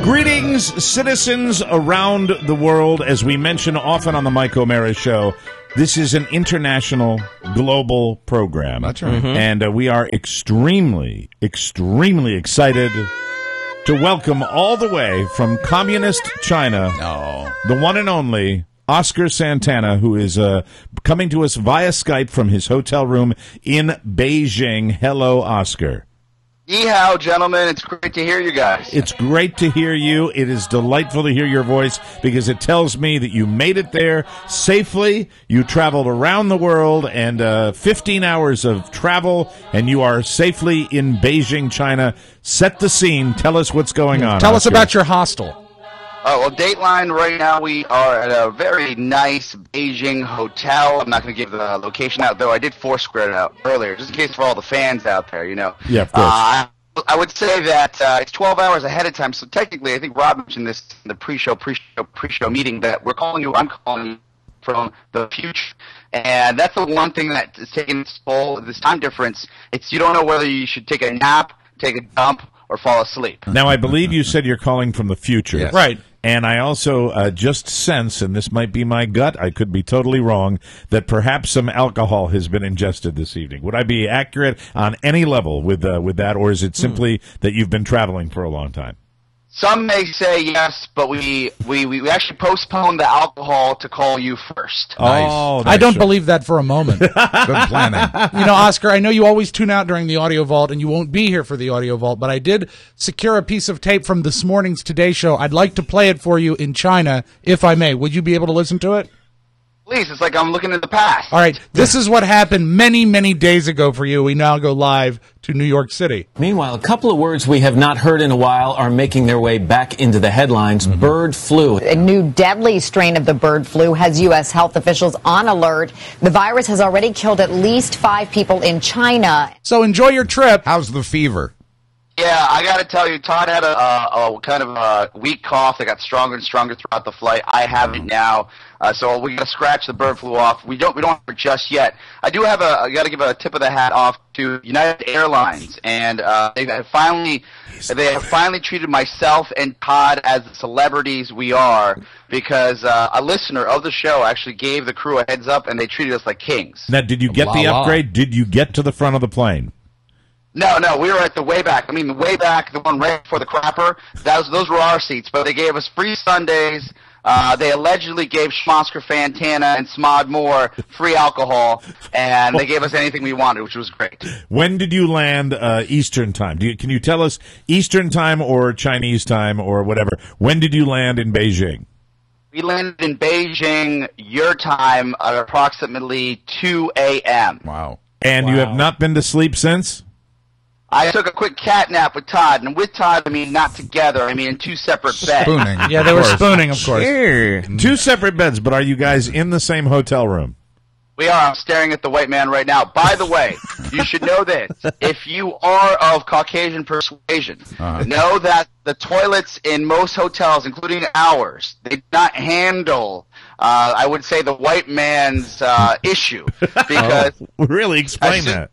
Greetings, citizens around the world. As we mention often on the Mike O'Mara Show, this is an international, global program. That's right. And we are extremely, extremely excited to welcome all the way from communist China, the one and only Oscar Santana, who is coming to us via Skype from his hotel room in Beijing. Hello, Oscar. Yeehaw, gentlemen. It's great to hear you guys. It's great to hear you. It is delightful to hear your voice because it tells me that you made it there safely. You traveled around the world and 15 hours of travel, and you are safely in Beijing, China. Set the scene. Tell us what's going on. Tell us about your hostel. Oh, well, Dateline, right now we are at a very nice Beijing hotel. I'm not going to give the location out, though I did Foursquare it out earlier, just in case for all the fans out there, you know. Yeah, of course. I would say that it's 12 hours ahead of time, so technically I think Rob mentioned this in the pre-show meeting that I'm calling you from the future. And that's the one thing that is taking its toll, this time difference. It's you don't know whether you should take a nap, take a dump, or fall asleep. Now, I believe you said you're calling from the future. Yes. Right. And I also just sense, and this might be my gut, I could be totally wrong, that perhaps some alcohol has been ingested this evening. Would I be accurate on any level with that, or is it simply that you've been traveling for a long time? Some may say yes, but we actually postponed the alcohol to call you first. Oh, I don't believe that for a moment. Good planning. You know, Oscar, I know you always tune out during the Audio Vault, and you won't be here for the Audio Vault, but I did secure a piece of tape from this morning's Today Show. I'd like to play it for you in China, if I may. Would you be able to listen to it? Please, it's like I'm looking at the past. All right, this is what happened many, many days ago for you. We now go live to New York City. Meanwhile, a couple of words we have not heard in a while are making their way back into the headlines. Bird flu. A new deadly strain of the bird flu has U.S. health officials on alert. The virus has already killed at least 5 people in China. So enjoy your trip. How's the fever? Yeah, I got to tell you, Todd had a kind of a weak cough that got stronger and stronger throughout the flight. I have it now, so we got to scratch the bird flu off. We don't have it just yet. I do have I got to give a tip of the hat off to United Airlines, and they have finally treated myself and Todd as the celebrities we are, because a listener of the show actually gave the crew a heads up, and they treated us like kings. Now, did you get the upgrade? Did you get to the front of the plane? No, we were at the way back. I mean, the way back, the one right before the crapper, those were our seats, but they gave us free Sundays. They allegedly gave Schmosker Fantana and Smod Moore free alcohol, and they gave us anything we wanted, which was great. When did you land Eastern time? Can you tell us Eastern time or Chinese time or whatever? When did you land in Beijing? We landed in Beijing, your time, at approximately 2 a.m. Wow. And you have not been to sleep since? I took a quick cat nap with Todd, and with Todd, I mean not together. I mean in 2 separate beds. Spooning. Yeah, they were spooning, of course. Sure. 2 separate beds, but are you guys in the same hotel room? We are. I'm staring at the white man right now. By the way, you should know this. If you are of Caucasian persuasion, know that the toilets in most hotels, including ours, they do not handle, I would say, the white man's issue. Because really? Explain that.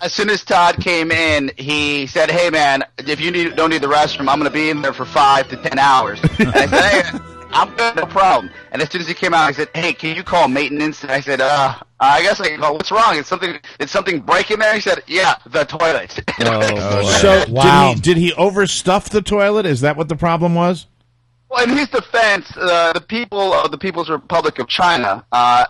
As soon as Todd came in, he said, "Hey, man, if you don't need the restroom, I'm going to be in there for 5 to 10 hours." And I said, "Hey, I'm good, no problem." And as soon as he came out, I said, "Hey, can you call maintenance?" And I said, I guess I can call. What's wrong? Did something break in there?" He said, "Yeah, the toilet." So did he overstuff the toilet? Is that what the problem was? Well, in his defense, the people of the People's Republic of China,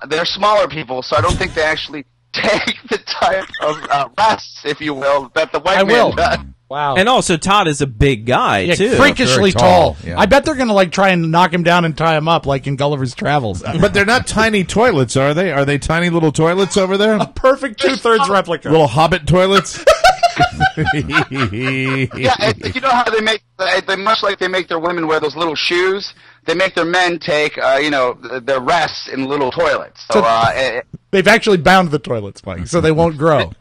they're smaller people, so I don't think they actually take the type of rests, if you will, that the white man does. Wow. And also, Todd is a big guy, too. Freakishly tall. Yeah. I bet they're going to try and knock him down and tie him up like in Gulliver's Travels. But they're not tiny toilets, are they? Are they tiny little toilets over there? A perfect 2/3 replica. Little hobbit toilets? Yeah, you know how they much like they make their women wear those little shoes, they make their men take, their rests in little toilets. So, they've actually bound the toilets, Mike, so they won't grow.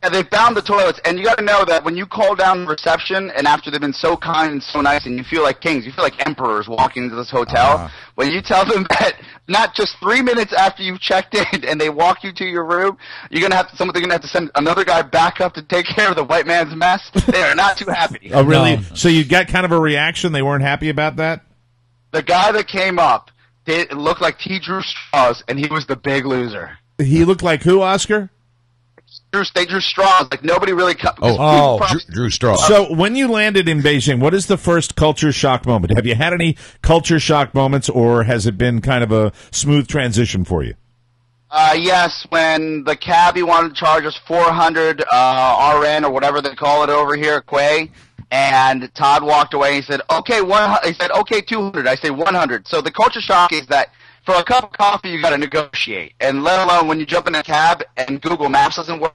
Yeah, they've bound the toilets, and you got to know that when you call down the reception, and after they've been so kind and so nice, and you feel like kings, you feel like emperors walking into this hotel, when you tell them that not just 3 minutes after you've checked in and they walk you to your room, they're gonna have to send another guy back up to take care of the white man's mess. They are not too happy. Oh, really? No. So you got kind of a reaction? They weren't happy about that? The guy that came up looked like T. Drew Straws, and he was the big loser. He looked like who, Oscar? They drew straws. Like, nobody really cut. Drew straws. So when you landed in Beijing, what is the first culture shock moment? Have you had any culture shock moments, or has it been kind of a smooth transition for you? Yes, when the cabbie wanted to charge us 400 RN or whatever they call it over here, Quay, and Todd walked away. He said, "Okay, He said, "Okay, 200." I say 100. So the culture shock is that for a cup of coffee, you got to negotiate, and let alone when you jump in a cab and Google Maps doesn't work.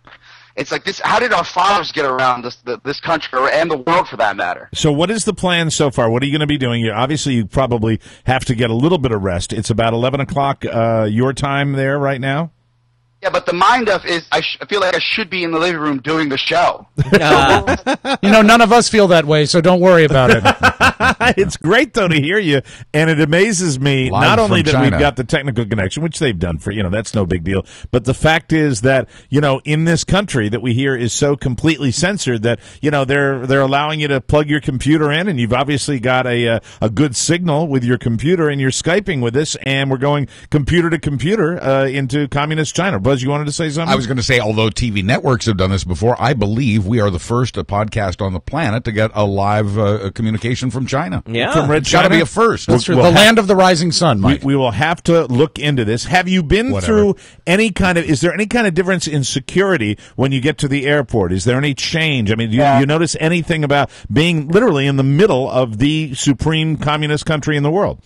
It's like this. How did our fathers get around this country and the world, for that matter? So, what is the plan so far? What are you going to be doing? Obviously, you probably have to get a little bit of rest. It's about 11 o'clock your time there right now. Yeah, but the mind-up is I feel like I should be in the living room doing the show. None of us feel that way, so don't worry about it. It's great, though, to hear you, and it amazes me Live not only that China. we've got the technical connection, which they've done for, that's no big deal, but the fact is that, in this country that we hear is so completely censored that, they're allowing you to plug your computer in, and you've obviously got a good signal with your computer, and you're Skyping with us, and we're going computer to computer into communist China. Buzz, you wanted to say something? I was going to say, although TV networks have done this before, I believe we are the first podcast on the planet to get a live communication from China. Yeah. From Red It's got to China? be a first. That's true. The land of the rising sun, Mike. We will have to look into this. Have you been through is there any kind of difference in security when you get to the airport? Is there any change? I mean, do you notice anything about being literally in the middle of the supreme communist country in the world?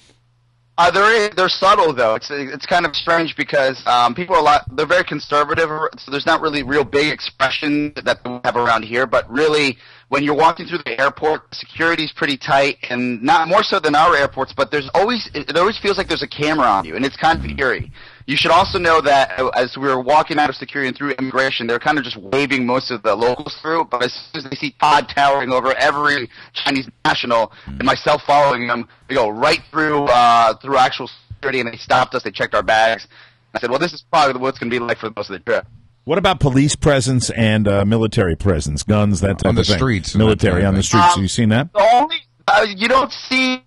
They're subtle, though. It's kind of strange because people they're very conservative, so there's not really real big expression that we have around here. But really, when you're walking through the airport, security's pretty tight, and not more so than our airports. But it always feels like there's a camera on you, and it's kind of eerie. You should also know that as we were walking out of security and through immigration, they're kind of just waving most of the locals through. But as soon as they see Todd towering over every Chinese national and myself following them, they go right through actual security, and they stopped us. They checked our bags. I said, well, this is probably what it's going to be like for most of the trip. What about police presence and military presence, guns, that type of thing? On the streets. Military on the streets. Have you seen that? The only we haven't seen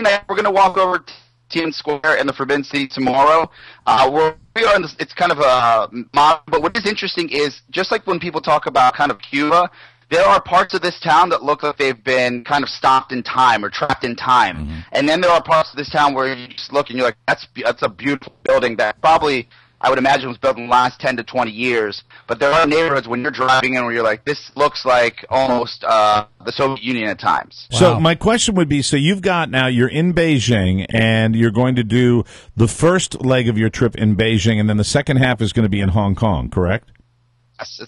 that. We're going to walk over to Tiananmen Square in the Forbidden City tomorrow. We are in this, it's kind of a model, but what is interesting is just like when people talk about kind of Cuba, there are parts of this town that look like they've been kind of stopped in time or trapped in time. Mm-hmm. And then there are parts of this town where you just look and you're like, that's a beautiful building that probably, I would imagine, was built in the last 10 to 20 years. But there are neighborhoods when you're driving in where you're like, this looks like almost the Soviet Union at times. Wow. So my question would be, you're in Beijing, and you're going to do the first leg of your trip in Beijing, and then the second half is going to be in Hong Kong, correct? Yes.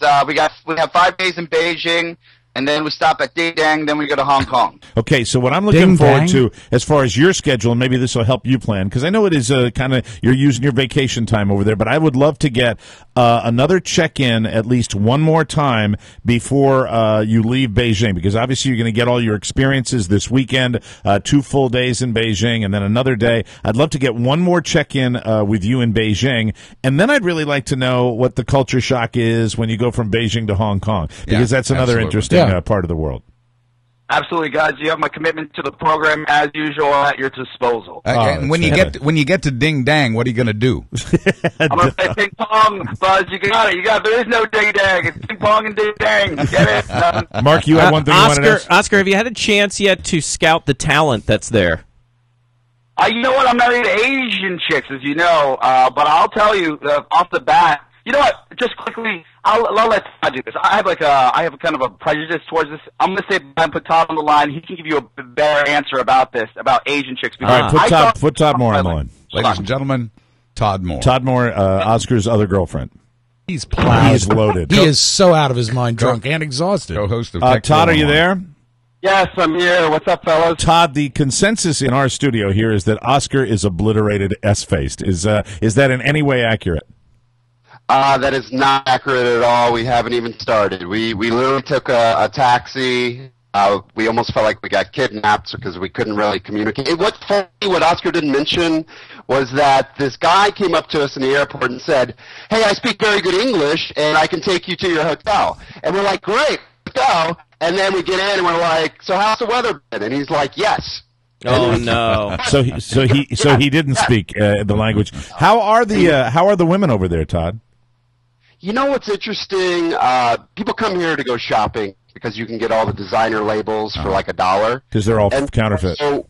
We have 5 days in Beijing, and then we stop at Ding, then we go to Hong Kong. Okay, so what I'm looking forward to, as far as your schedule, and maybe this will help you plan, because I know it is kind of, you're using your vacation time over there, but I would love to get another check-in at least one more time before you leave Beijing, because obviously you're going to get all your experiences this weekend, 2 full days in Beijing, and then another day. I'd love to get one more check-in with you in Beijing, and then I'd really like to know what the culture shock is when you go from Beijing to Hong Kong, because that's another interesting part of the world. Absolutely, guys. You have my commitment to the program as usual at your disposal. And when you get to Ding Dang, what are you going to do? I'm going to say ping pong, Buzz. You got it. There is no Ding Dang. It's ping pong and Ding Dang. Get it? Mark, you had one thing you wanted to ask? Oscar, have you had a chance yet to scout the talent that's there? You know what? I'm not into Asian chicks, as you know, but I'll tell you off the bat. You know what? Just quickly, I'll let Todd do this. I have kind of a prejudice towards this. I'm going to say and put Todd on the line. He can give you a better answer about this, about Asian chicks. All right, put Todd Moore on the line. Ladies and gentlemen, Todd Moore. Todd Moore, Oscar's other girlfriend. He's plowed. He's loaded. He is so out of his mind, drunk and exhausted. Co-host of Todd, are you there? Yes, I'm here. What's up, fellas? Todd, the consensus in our studio here is that Oscar is obliterated, S-faced. Is that in any way accurate? That is not accurate at all. We haven't even started. We literally took a taxi we almost felt like we got kidnapped because we couldn't really communicate. What Oscar didn't mention was that this guy came up to us in the airport and said, "Hey, I speak very good English, and I can take you to your hotel." And we're like, "Great, let's go." And then we get in, and we're like, "So how's the weather been?" And he's like, "Yes." Oh no! So he didn't speak the language. How are the women over there, Todd? You know what's interesting? People come here to go shopping because you can get all the designer labels for like $1. Because they're all counterfeit. So,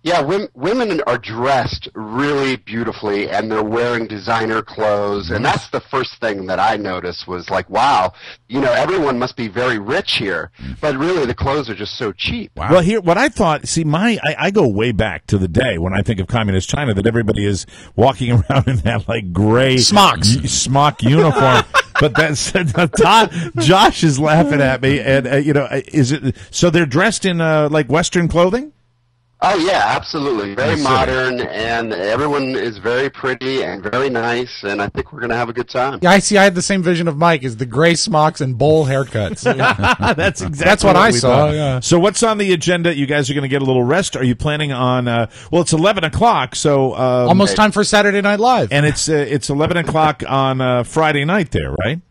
yeah, women are dressed really beautifully, and they're wearing designer clothes, and that's the first thing that I noticed was like, wow, everyone must be very rich here, but really the clothes are just so cheap. Wow. Well, here, what I thought, I go way back to the day when I think of communist China that everybody is walking around in that like gray smock uniform. But that's Todd. Josh is laughing at me, and is it so? They're dressed in like Western clothing. Oh yeah, absolutely. Very modern, and everyone is very pretty and very nice, and I think we're going to have a good time. Yeah, I had the same vision of Mike as the gray smocks and bowl haircuts. That's what I saw. Yeah. So what's on the agenda? You guys are going to get a little rest. Are you planning on? Well, it's 11 o'clock, so almost time for Saturday Night Live, and it's 11 o'clock on Friday night there, right?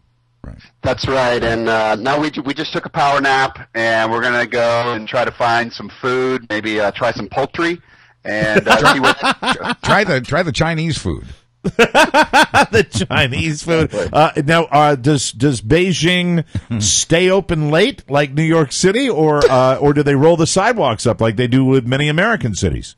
Right. That's right, and now we just took a power nap, and we're gonna go and try to find some food, maybe try some poultry, and see what. Try the Chinese food. The Chinese food. Now, does Beijing stay open late like New York City, or do they roll the sidewalks up like they do with many American cities?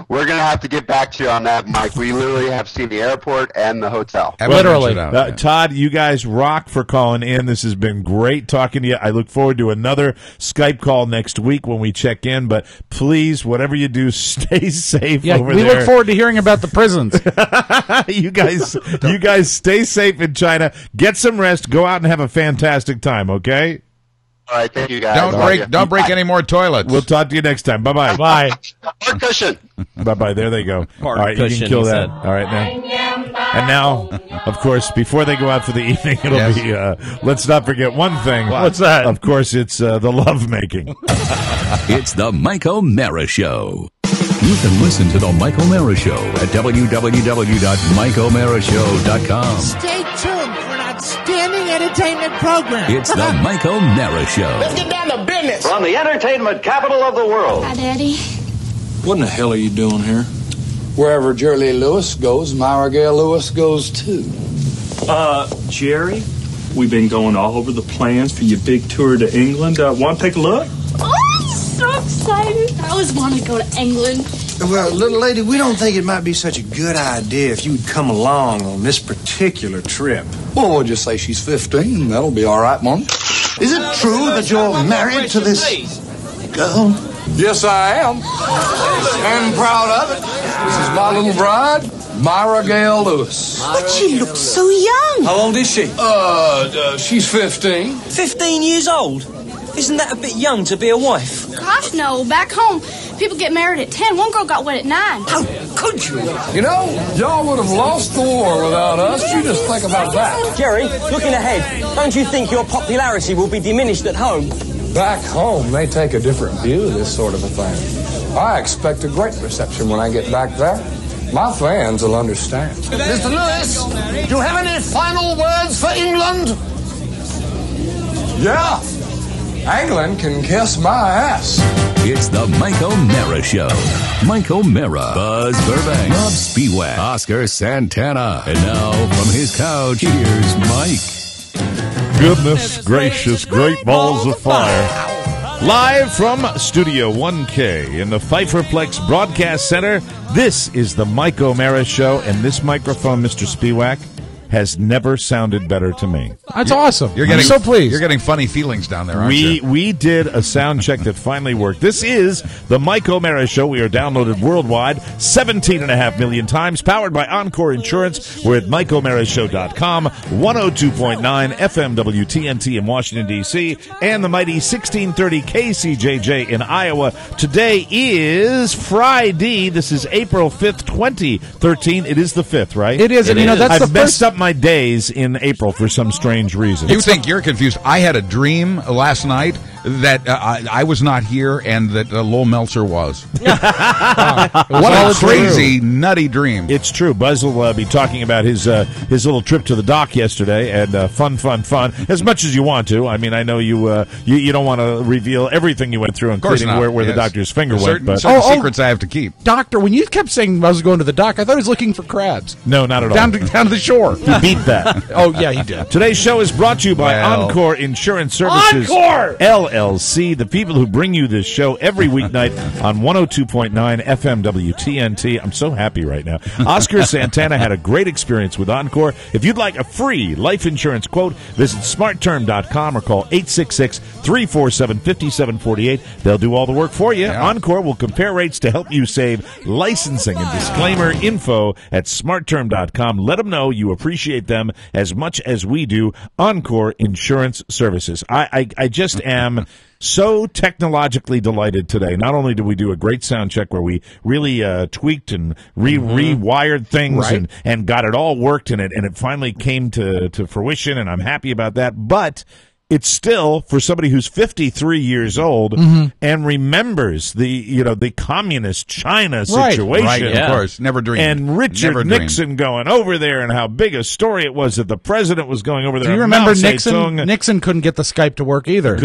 We're going to have to get back to you on that, Mike. We literally have seen the airport and the hotel. Literally. Todd, you guys rock for calling in. This has been great talking to you. I look forward to another Skype call next week when we check in. But please, whatever you do, stay safe over there. We look forward to hearing about the prisons. You guys stay safe in China. Get some rest. Go out and have a fantastic time, okay? All right, thank you, guys. Don't break any more toilets. We'll talk to you next time. Bye-bye. Bye. Park cushion. Bye-bye. There they go. Park all right, cushion, you can kill he that. said. All right, now. And now, of course, before they go out for the evening, it'll be, let's not forget one thing. What's that? Of course, it's the lovemaking. It's the Mike O'Mara Show. You can listen to the Mike O'Mara Show at www.mikeomarashow.com. Stay tuned for an outstanding entertainment program. It's the Mike O'Mara Show. Let's get down to business. From the entertainment capital of the world. Hi, Daddy. What in the hell are you doing here? Wherever Jerry Lewis goes, Myra Gale Lewis goes too. Jerry, we've been going all over the plans for your big tour to England. Want to take a look? Oh, I'm so excited. I always wanted to go to England. Well, little lady, we don't think it might be such a good idea if you'd come along on this particular trip. Well, we'll just say she's 15. That'll be all right, Mom. Is it true that you're married to this girl? Yes, I am. I'm proud of it. This is my little bride, Myra Gale Lewis. But she looks so young. How old is she? She's 15. 15 years old? Isn't that a bit young to be a wife? Gosh, no. Back home, people get married at 10. One girl got wed at 9. How could you? You know, y'all would have lost the war without us. You just think about that. Jerry, looking ahead, don't you think your popularity will be diminished at home? Back home, they take a different view of this sort of a thing. I expect a great reception when I get back there. My fans will understand. Mr. Lewis, do you have any final words for England? Yeah. England can kiss my ass. It's the Mike O'Mara Show. Mike O'Mara, Buzz Burbank, Rob Spiewak, Oscar Santana. And now, from his couch, here's Mike. Goodness gracious, great balls of fire. Live from Studio 1K in the Pfeifferplex Broadcast Center, this is the Mike O'Mara Show, and this microphone, Mr. Spiewak, has never sounded better to me. That's awesome. I'm so pleased. You're getting funny feelings down there, aren't you? We did a sound check that finally worked. This is the Mike O'Mara Show. We are downloaded worldwide 17.5 million times, powered by Encore Insurance. We're at MikeO'MaraShow.com, 102.9 FM WTNT in Washington, D.C., and the mighty 1630 KCJJ in Iowa. Today is Friday. This is April 5th, 2013. It is the 5th, right? It is. And you know, that's I've messed up my days in April for some strange reason. You think you're confused. I had a dream last night that I was not here and that Lowell Meltzer was. What all a crazy, nutty dream. It's true. Buzz will be talking about his little trip to the dock yesterday, and fun. As much as you want to. I mean, I know you don't want to reveal everything you went through, including where the doctor's finger went. But certain secrets I have to keep. Doctor, when you kept saying I was going to the dock, I thought he was looking for crabs. No, not at all. Down to the shore. He beat that. Oh, yeah, he did. Today's show is brought to you by Encore Insurance Services LLC, the people who bring you this show every weeknight on 102.9 FM WTNT. I'm so happy right now. Oscar Santana had a great experience with Encore. If you'd like a free life insurance quote, visit smartterm.com or call 866-347-5748. They'll do all the work for you. Yeah. Encore will compare rates to help you save. Licensing and disclaimer info at smartterm.com. Let them know you appreciate them as much as we do. Encore Insurance Services. I just am so technologically delighted today. Not only did we do a great sound check where we really tweaked and rewired things and got it all worked, and it finally came to fruition, and I'm happy about that. But it's still, for somebody who's 53 years old and remembers the communist China situation. Right, of course. Never dreamed. And Richard Nixon going over there, and how big a story it was that the president was going over there. Do you remember Nixon? Nixon couldn't get the Skype to work either.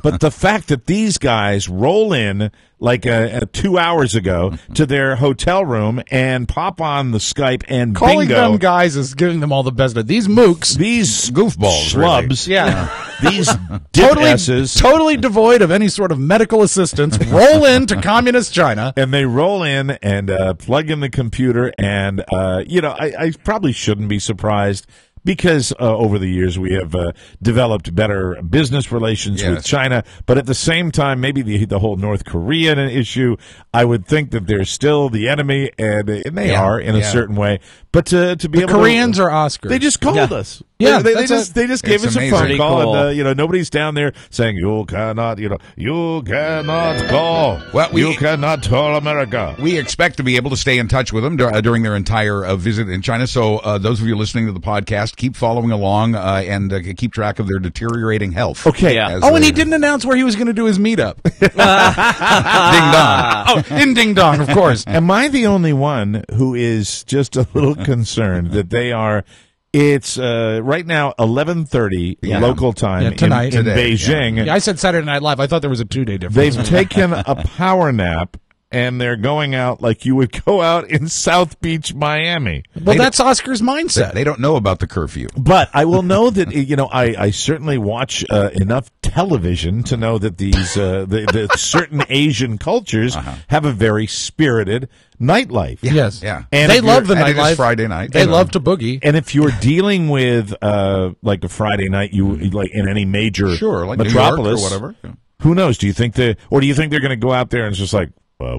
But the fact that these guys roll in like 2 hours ago to their hotel room and pop on the Skype and calling bingo. them guys is giving them all the best. These mooks, these goofballs, schlubs, these totally devoid of any sort of medical assistance, roll into communist China, and they roll in and plug in the computer, and I probably shouldn't be surprised. Because over the years we have developed better business relations with China, but at the same time, maybe the whole North Korean issue, I would think that they're still the enemy, and they are in a certain way. But to be able Koreans to, or Oscars, they just called us. Yeah, they just gave us a phone call, cool. and nobody's down there saying you cannot call. Well, you cannot tell America. We expect to be able to stay in touch with them during their entire visit in China. So those of you listening to the podcast, keep following along and keep track of their deteriorating health. Okay. And he didn't announce where he was going to do his meetup. Ding dong. Oh, in Ding Dong, of course. Am I the only one who is just a little concerned that they are? It's right now 11:30 local time tonight in Beijing. Yeah, I said Saturday Night Live. I thought there was a 2-day difference. They've taken a power nap, and they're going out like you would go out in South Beach, Miami. Well, that's Oscar's mindset. They don't know about the curfew. But I will know that, I certainly watch enough television to know that these the certain Asian cultures have a very spirited nightlife. Yes. Yeah. And they love the nightlife. It is Friday night. They love to boogie. And if you're dealing with like a Friday night, like in any major like metropolis New York or whatever. Who knows? Do you think they're going to go out there and it's just like,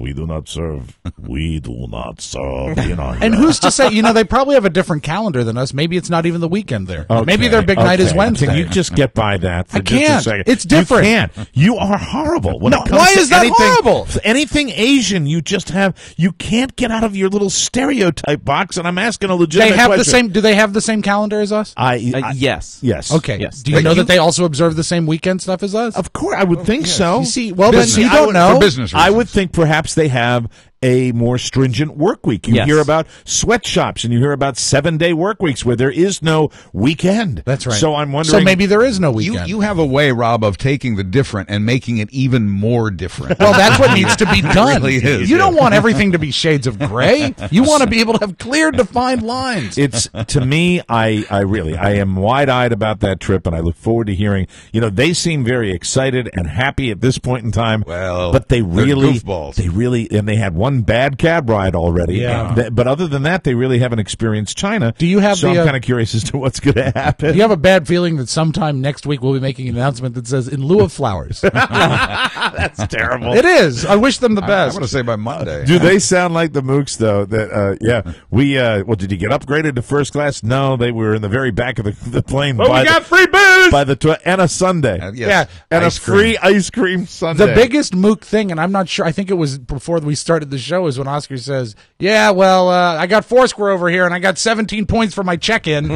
we do not serve. We do not serve. And who's to say? They probably have a different calendar than us. Maybe it's not even the weekend there. Okay, Maybe their big night is Wednesday. Can you just get by that for I just can't. a second? It's different. You can't. You are horrible. When No, it comes why to is that horrible? Anything Asian, you can't get out of your little stereotype box. And I'm asking a legitimate question. Do they have the same calendar as us? Yes. Yes. Okay. Yes. Do you know that they also observe the same weekend stuff as us? Of course, I would think so. You see, well, then you don't know. For business reasons. I would think perhaps they have a more stringent work week. You hear about sweatshops and you hear about 7-day work weeks where there is no weekend. That's right. So I'm wondering. So maybe there is no weekend. You have a way, Rob, of taking the different and making it even more different. Well, that's what needs to be done. It really is. You don't want everything to be shades of gray. You want to be able to have clear, defined lines. It's, to me, I am wide-eyed about that trip, and I look forward to hearing. They seem very excited and happy at this point in time. Well, but they really, goofballs. and they had one bad cab ride already. Yeah. But other than that, they really haven't experienced China. Do you have? So I'm kind of curious as to what's going to happen. Do you have a bad feeling that sometime next week we'll be making an announcement that says "in lieu of flowers"? That's terrible. It is. I wish them the best. I want to say by Monday. Do they sound like the mooks though? That we did you get upgraded to first class? No, they were in the very back of the plane. But we got free booze by and a sundae. Yes. And a free ice cream sundae. The biggest mook thing, and I'm not sure. I think it was before we started the the show is when Oscar says, "Yeah, well, I got Foursquare over here, and I got 17 points for my check-in."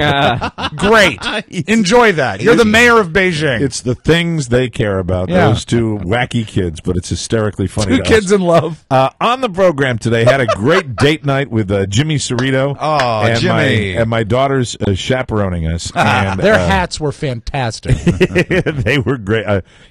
Great, enjoy that. You're the mayor of Beijing. It's the things they care about. Those two wacky kids, but it's hysterically funny. Two kids in love. On the program today, had a great date night with Jimmy Cerrito. Oh, and Jimmy. And my daughters chaperoning us. And, their hats were fantastic. They were great.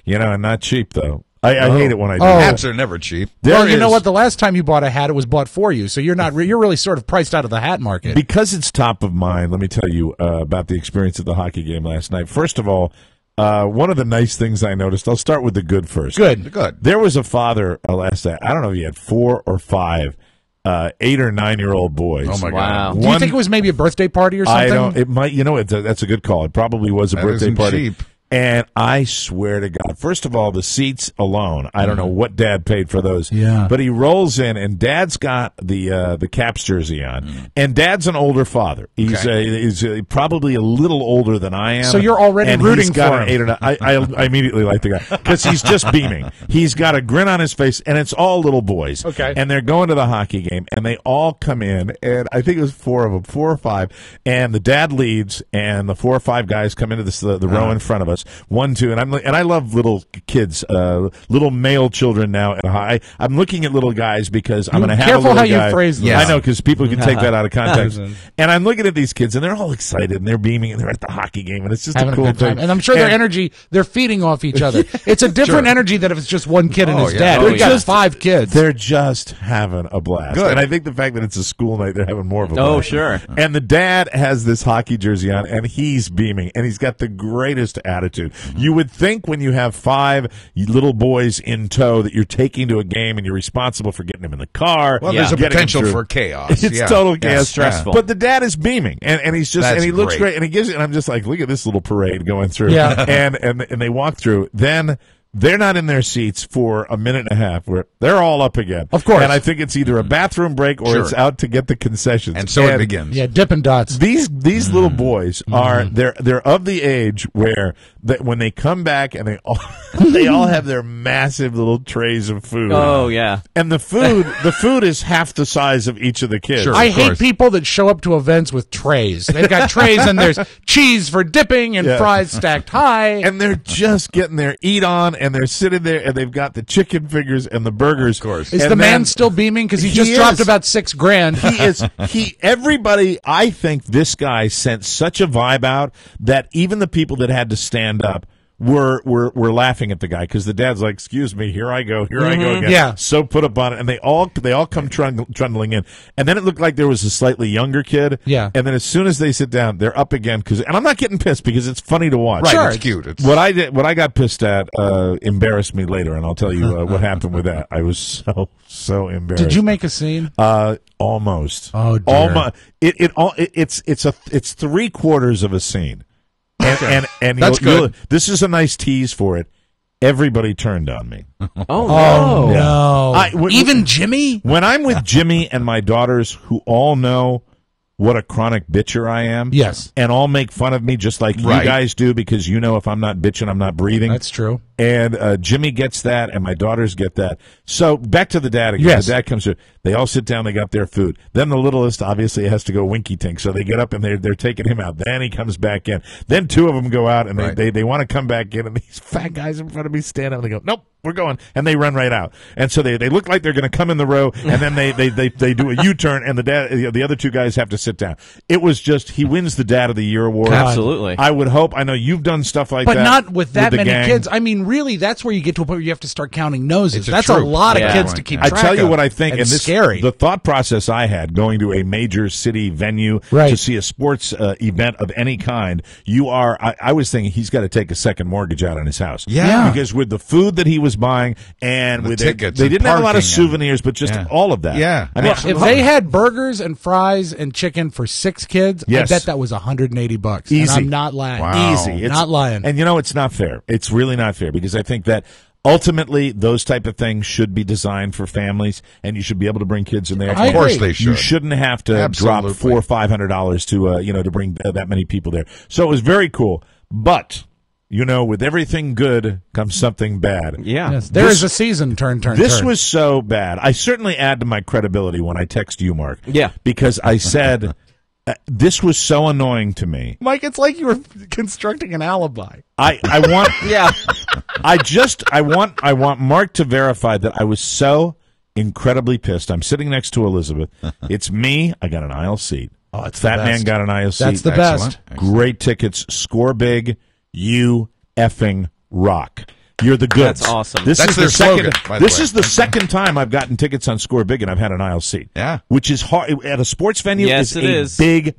And not cheap, though. I hate it when I do. Hats are never cheap. Well, you know what? The last time you bought a hat, it was bought for you, so you're not. You're really sort of priced out of the hat market. Because it's top of mind, let me tell you about the experience at the hockey game last night. First of all, one of the nice things I noticed, I'll start with the good first. Good. There was a father last night, I don't know if he had 4 or 5 8 or 9-year-old boys. Oh, my God. Do you think it was maybe a birthday party or something? I don't. It might. That's a good call. It probably was a birthday party. Cheap. And I swear to God, first of all, the seats alone, I don't know what Dad paid for those. Yeah. But he rolls in, and Dad's got the Caps jersey on. And Dad's an older father. He's probably a little older than I am. So you're already and rooting he's got for an him. 8 or 9. I immediately like the guy because he's just beaming. He's got a grin on his face, and it's all little boys. Okay. And they're going to the hockey game, and they all come in, and I think it was 4 of them, 4 or 5, and the dad leads, and the 4 or 5 guys come into the row in front of us, 1, 2, and I love little kids, little male children now. I'm looking at little guys because I'm going to have a little careful how guy. you phrase them. Yes. I know because people can take that out of context. And I'm looking at these kids, and they're all excited, and they're beaming, and they're at the hockey game, and it's just Having a cool good time. thing. And I'm sure their energy, they're feeding off each other. It's a different energy than if it's just one kid and his dad. We've got 5 kids. They're just having a blast. Good. And I think the fact that it's a school night, they're having more of a blast. Oh, sure. And the dad has this hockey jersey on, and he's beaming, and he's got the greatest attitude. You would think when you have 5 little boys in tow that you're taking to a game and you're responsible for getting them in the car. Well, there's a getting potential them for chaos. It's total chaos. Stressful. But the dad is beaming, and he's just, and he looks great. great, and he gives it, and I'm just like, look at this little parade going through. Yeah. And they walk through. Then they're not in their seats for a minute and a half. Where they're all up again, of course. And I think it's either a bathroom break or it's out to get the concessions. And so it begins. Yeah, Dippin' Dots. These little boys are they're of the age where when they come back and they all have their massive little trays of food. Oh yeah, and the food is half the size of each of the kids. Sure, I hate people that show up to events with trays. They've got trays and there's cheese for dipping and fries stacked high, and they're just getting their eat on. And they're sitting there, and they've got the chicken fingers and the burgers. Of course. Is the man still beaming? Because he just dropped about $6,000. He is. Everybody, I think this guy sent such a vibe out that even the people that had to stand up were laughing at the guy because the dad's like, "Excuse me, here I go again." Yeah. So put up on it, and they all come trundling in, and then it looked like there was a slightly younger kid. Yeah. And then as soon as they sit down, they're up again and I'm not getting pissed because it's funny to watch. Right, Sure. it's cute. It's... What I got pissed at embarrassed me later, and I'll tell you what happened with that. I was so embarrassed. Did you make a scene? Almost. Oh, dear. Almost. It's 3/4 of a scene. And that's good. This is a nice tease for it. Everybody turned on me. Oh no! Even Jimmy. When I'm with Jimmy and my daughters, who all know what a chronic bitcher I am, yes, and all make fun of me just like you guys do because if I'm not bitching, I'm not breathing. That's true. And Jimmy gets that, and my daughters get that. So back to the dad again. Yes. The dad comes through. They all sit down. They got their food. Then the littlest obviously has to go winky tink. So they get up and they're taking him out. Then he comes back in. Then 2 of them go out and they want to come back in. And these fat guys in front of me stand up and they go, "Nope, we're going," and they run right out. And so they look like they're going to come in the row, and then they do a U-turn, and the other 2 guys have to sit down. It was just he wins the Dad of the Year award. Absolutely. I would hope. I know you've done stuff like but that, not with that the many gang. kids. I mean, really, that's where you get to a point where you have to start counting noses. That's a troop. lot of kids to keep track of. I tell you what I think, and this scary. The thought process I had going to a major city venue to see a sports event of any kind. I was thinking he's got to take a second mortgage out on his house. Yeah. Because with the food that he was buying and with tickets, they and didn't have a lot of parking souvenirs, but just all of that. Yeah. I mean, if they had burgers and fries and chicken for 6 kids, Yes. I bet that was $180. Easy. And I'm not lying. Wow. Easy. Not lying. And it's not fair. It's really not fair because I think that ultimately those type of things should be designed for families, and you should be able to bring kids in there. I Of course agree. they should. You shouldn't have to drop $400 or $500 to to bring that many people there. So it was very cool. But You know, with everything good comes something bad. Yeah. Yes, there is a season turn. This was so bad. I certainly add to my credibility when I text you, Mark. Yeah. Because I said, this was so annoying to me. Mike, it's like you were constructing an alibi. I want Yeah. I want Mark to verify that I was so incredibly pissed. I'm sitting next to Elizabeth. It's me. I got an aisle seat. Oh, it's Fat the Man best. got an aisle seat. That's the best. Great tickets. Score big. You effing rock. You're the goods. That's awesome. That's their slogan, by the This way. is the second time I've gotten tickets on Score Big and I've had an aisle seat. Yeah. Which is hard at a sports venue. Yes, it is. Big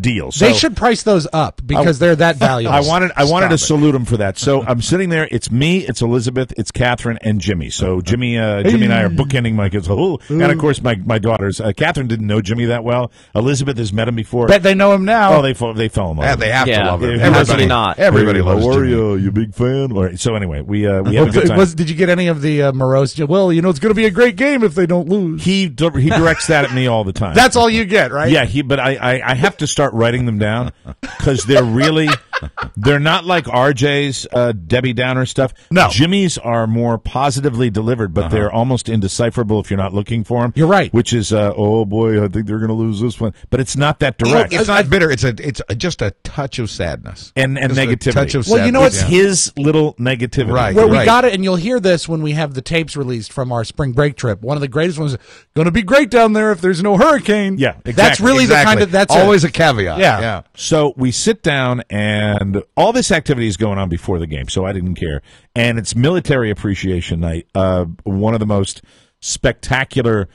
deal. So They should price those up because they're that valuable. I wanted to Stop it. salute him for that. So I'm sitting there. It's me, it's Elizabeth, it's Catherine, and Jimmy. So Jimmy and I are bookending my kids. And of course my daughters. Catherine didn't know Jimmy that well. Elizabeth has met him before. Bet they know him now. Oh, they fell in love. Yeah, they have to love him. Yeah, Everybody, not. everybody Hey, loves how are Jimmy. you? You a big fan? All right. So anyway, we have a good time. Did you get any of the morose? Well, you know, it's going to be a great game if they don't lose. He directs that at me all the time. That's all you get, right? Yeah, but I have to start writing them down because they're not like RJ's Debbie Downer stuff. No. Jimmy's are more positively delivered, but they're almost indecipherable if you're not looking for them. You're right. Which is, oh boy, I think they're going to lose this one. But it's not that direct. It's not bitter. It's just a touch of sadness and Just negativity. A touch of Well, you know, It's sadness. his little negativity. Right. Where we got it, and you'll hear this when we have the tapes released from our spring break trip. One of the greatest ones, going to be great down there if there's no hurricane. Yeah, exactly. That's really the kind of, that's always a caveat. Yeah. So we sit down, and all this activity is going on before the game, so I didn't care. And it's Military Appreciation Night, one of the most spectacular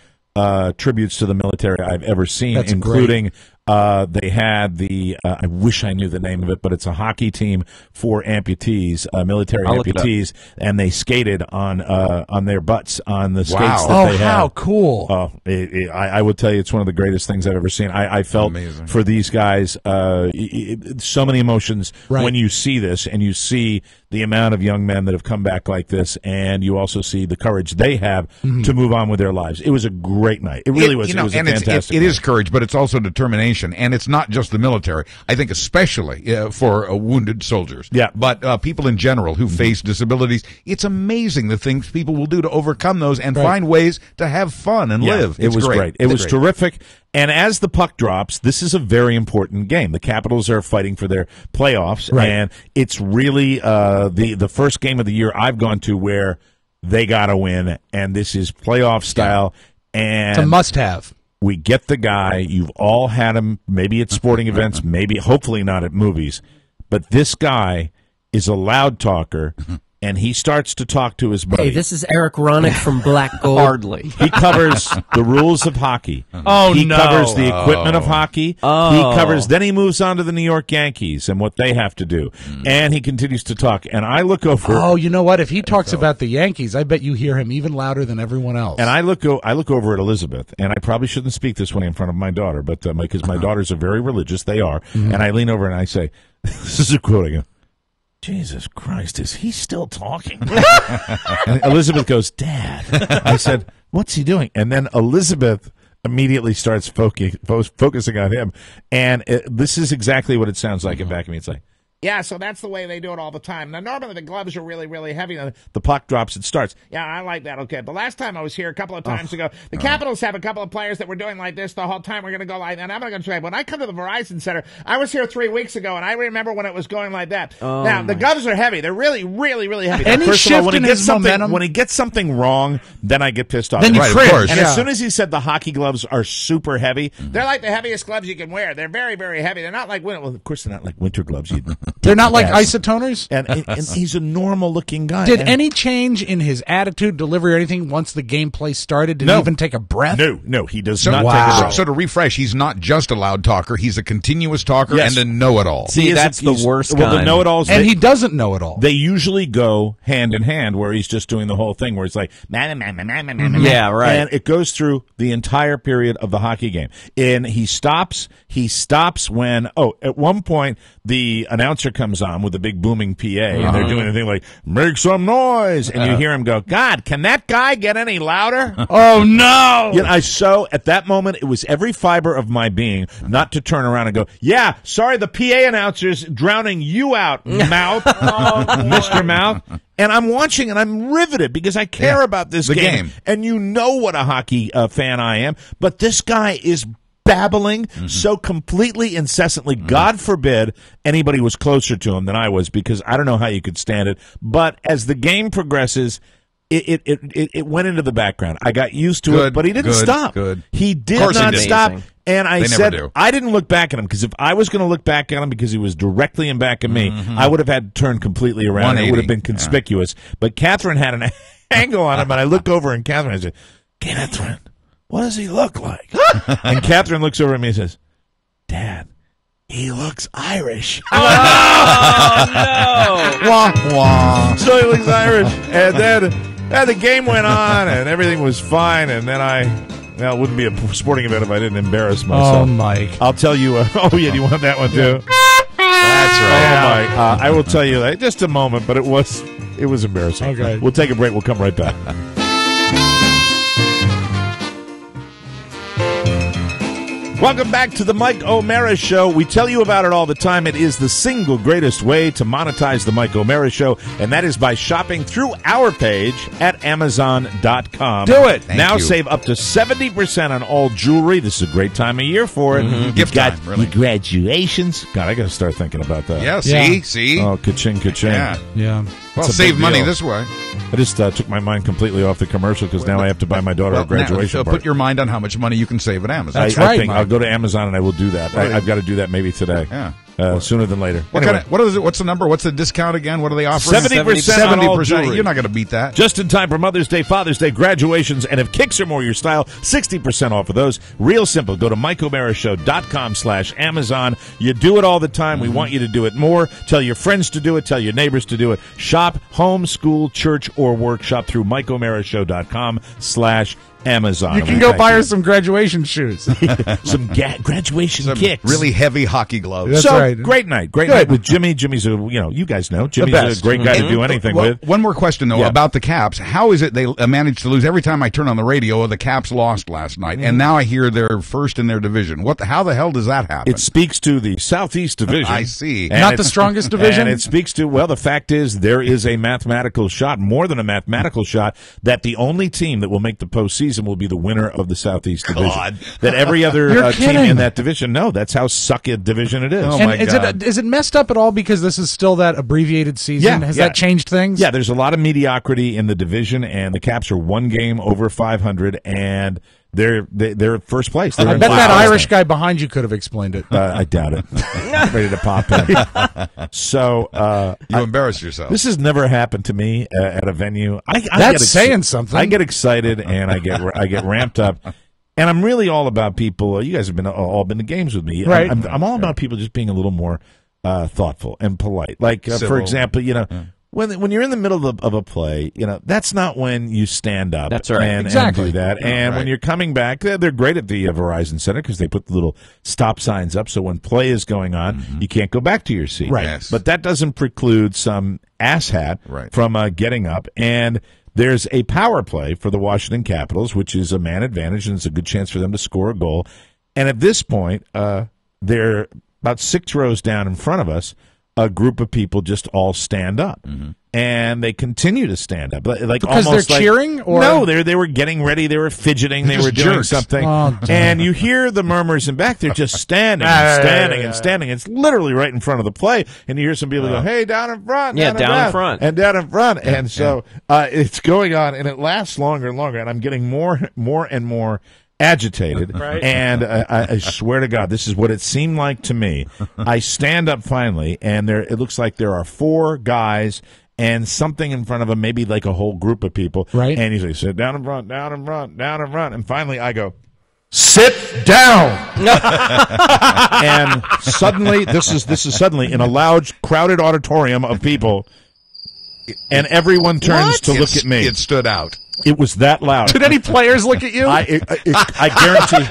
tributes to the military I've ever seen, That's including they had the I wish I knew the name of it, but it's a hockey team for amputees, military I'll look it amputees, and they skated on their butts on the skates Wow. that Oh, they had. how cool. I would tell you it's one of the greatest things I've ever seen. I felt Amazing. for these guys so many emotions Right. when you see this, and you see the amount of young men that have come back like this, and you also see the courage they have to move on with their lives. It was a great night. It really was. You know, It was a and fantastic it night. is courage, but it's also determination, and it's not just the military. I think especially for wounded soldiers. Yeah. But people in general who face disabilities, it's amazing the things people will do to overcome those and find ways to have fun and live. It It's was great. It It's was great. terrific. And as the puck drops, this is a very important game. The Capitals are fighting for their playoffs, Right. and it's really the first game of the year I've gone to where they got to win, and this is playoff style. And It's a must-have. we get the guy. You've all had him, maybe at sporting events, maybe, hopefully not at movies. But this guy is a loud talker, and he starts to talk to his buddy. Hey, this is Eric Ronick from Black Gold. Hardly. He covers the rules of hockey. Oh, he no. covers the equipment of hockey. Oh. He covers. Then he moves on to the New York Yankees and what they have to do. And he continues to talk. And I look over. Oh, you know what? If he talks about the Yankees, I bet you hear him even louder than everyone else. And I look over at Elizabeth, and I probably shouldn't speak this way in front of my daughter, but because my daughters are very religious, they are. And I lean over and I say, "This is a quote." I go, "Jesus Christ, is he still talking?" And Elizabeth goes, "Dad." I said, "What's he doing?" And then Elizabeth immediately starts focusing on him. And this is exactly what it sounds like in back of me. It's like, "Yeah, so that's the way they do it all the time. Now, normally the gloves are really, really heavy. The puck drops, it starts. Yeah, I like that. Okay, the last time I was here a couple of times ago, the Capitals have a couple of players that were doing like this the whole time. We're going to go like that. And I'm going to try. When I come to the Verizon Center, I was here 3 weeks ago, and I remember when it was going like that. Now, the gloves are heavy. They're really, really, really heavy. Any First of all, shift in his momentum? when he gets something wrong, then I get pissed off. Then you Right, cringe. of course. And Yeah. as soon as he said the hockey gloves are super heavy, they're like the heaviest gloves you can wear. They're very, very heavy. They're not like winter. Well, of course, they're not like winter gloves. They're not like Yes. isotoners? And he's a normal-looking guy. Did And- any change in his attitude, delivery, or anything once the gameplay started? Did he even take a breath? No, he does So, not take a breath. so to refresh, he's not just a loud talker. He's a continuous talker Yes. and a know-it-all. See, He is that's the worst Well, the kind. know-it-alls, And he doesn't know it all. they usually go hand in hand, where he's just doing the whole thing, where it's like, Yeah, right. and it goes through the entire period of the hockey game. And he stops when, at one point, the announcer announcer comes on with a big booming PA, and they're doing a thing like, make some noise, and you hear him go, God, can that guy get any louder? Oh, no! You know, at that moment, it was every fiber of my being not to turn around and go, yeah, sorry, the PA announcer's drowning you out, mouth, Mr. Mouth. And I'm watching, and I'm riveted because I care about this game. And you know what a hockey fan I am. But this guy is babbling so completely incessantly. God forbid anybody was closer to him than I was, because I don't know how you could stand it. But as the game progresses, it went into the background. I got used to it, but he didn't stop. He did not stop. And I said, I didn't look back at him, because if I was going to look back at him because he was directly in back of me, I would have had to turn completely around. It would have been conspicuous. But Catherine had an angle on him, and I look over, and Catherine, I said, Catherine, what does he look like? And Catherine looks over at me and says, Dad, he looks Irish. Oh, no. Wah, wah. So he looks Irish. And then the game went on, and everything was fine, and then well, it wouldn't be a sporting event if I didn't embarrass myself. Oh, Mike. I'll tell you. Do you want that one too? That's right. Oh, Mike. I will tell you that. Just a moment, but it was embarrassing. Okay. We'll take a break. We'll come right back. Welcome back to the Mike O'Mara Show. We tell you about it all the time. It is the single greatest way to monetize the Mike O'Mara Show, and that is by shopping through our page at Amazon.com. Do it. Now save up to 70% on all jewelry. This is a great time of year for it. Gift time, really. Your graduations. God, I got to start thinking about that. Yeah, see? Oh, ka-ching, ka-ching. Yeah. Well, save money this way. I just took my mind completely off the commercial, because now I have to buy my daughter a graduation party. Put your mind on how much money you can save at Amazon. That's right. I think I'll go to Amazon and I will do that. I've got to do that maybe today. Yeah. Sooner than later. What's the number? What's the discount again? What are they offering? 70% on all jewelry. You're not going to beat that. Just in time for Mother's Day, Father's Day, graduations, and if kicks are more your style, 60% off of those. Real simple. Go to MikeO'MaraShow.com/Amazon. You do it all the time. We want you to do it more. Tell your friends to do it. Tell your neighbors to do it. Shop, home, school, church, or work. Shop through MikeO'MaraShow.com/Amazon. You can go buy her some graduation shoes. Some graduation kicks. Really heavy hockey gloves. That's right. Great night. Great night with Jimmy. Jimmy's you guys know. Jimmy's a great guy to do anything with. One more question, though, about the Caps. How is it they managed to lose? Every time I turn on the radio, the Caps lost last night, and now I hear they're first in their division. How the hell does that happen? It speaks to the Southeast Division. I see. Not the strongest division? And it speaks to, the fact is there is a mathematical shot, more than a mathematical shot, that the only team that will make the postseason will be the winner of the Southeast Division. That every other team in that division, that's how suck a division it is. Oh, my God. Is it messed up at all because this is still that abbreviated season? Has that changed things? Yeah, there's a lot of mediocrity in the division, and the Caps are one game over 500, and they're first place. I bet that Irish guy behind you could have explained it. I doubt it. Ready to pop in. So you embarrass yourself. This has never happened to me at a venue. That's saying something. I get excited and I get ramped up, and I'm really all about people. You guys have all been to games with me, right? I'm all about people just being a little more thoughtful and polite. Like for example, When you're in the middle of a play, that's not when you stand up. That's right. And do that. And when you're coming back, they're great at the Verizon Center because they put the little stop signs up. So when play is going on, you can't go back to your seat. Right. Yes. But that doesn't preclude some asshat from getting up. And there's a power play for the Washington Capitals, which is a man advantage, and it's a good chance for them to score a goal. And at this point, they're about 6 rows down in front of us. A group of people just all stand up, and they continue to stand up, like because almost they're cheering. Or no, they were getting ready, they were fidgeting, they were doing something, and you hear the murmurs in back. They're just standing and standing. It's literally right in front of the play, and you hear some people go, "Hey, down in front, down in front, and so it's going on, and it lasts longer and longer, and I'm getting more and more agitated, and I swear to God, this is what it seemed like to me. I stand up finally, and it looks like there are 4 guys and something in front of them, maybe like a whole group of people. Right. And he's like, sit down in front, down in front, down in front. And finally I go, sit down. And suddenly, this is suddenly in a loud, crowded auditorium of people, and everyone turns to look at me. It stood out. It was that loud. Did any players look at you? I guarantee.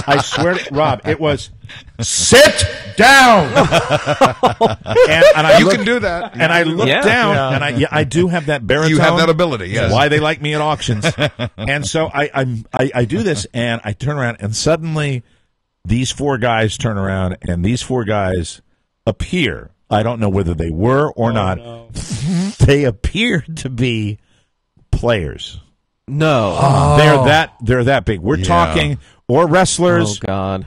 I swear to Rob, it was sit down. and I you can do that. And I looked down, and I do have that baritone. You have that ability. Yes. Why they like me at auctions. And so I do this, and I turn around, and suddenly these four guys turn around, and these four guys appear. I don't know whether they were or not. No. They appeared to be players. No. They're that big. We're talking or wrestlers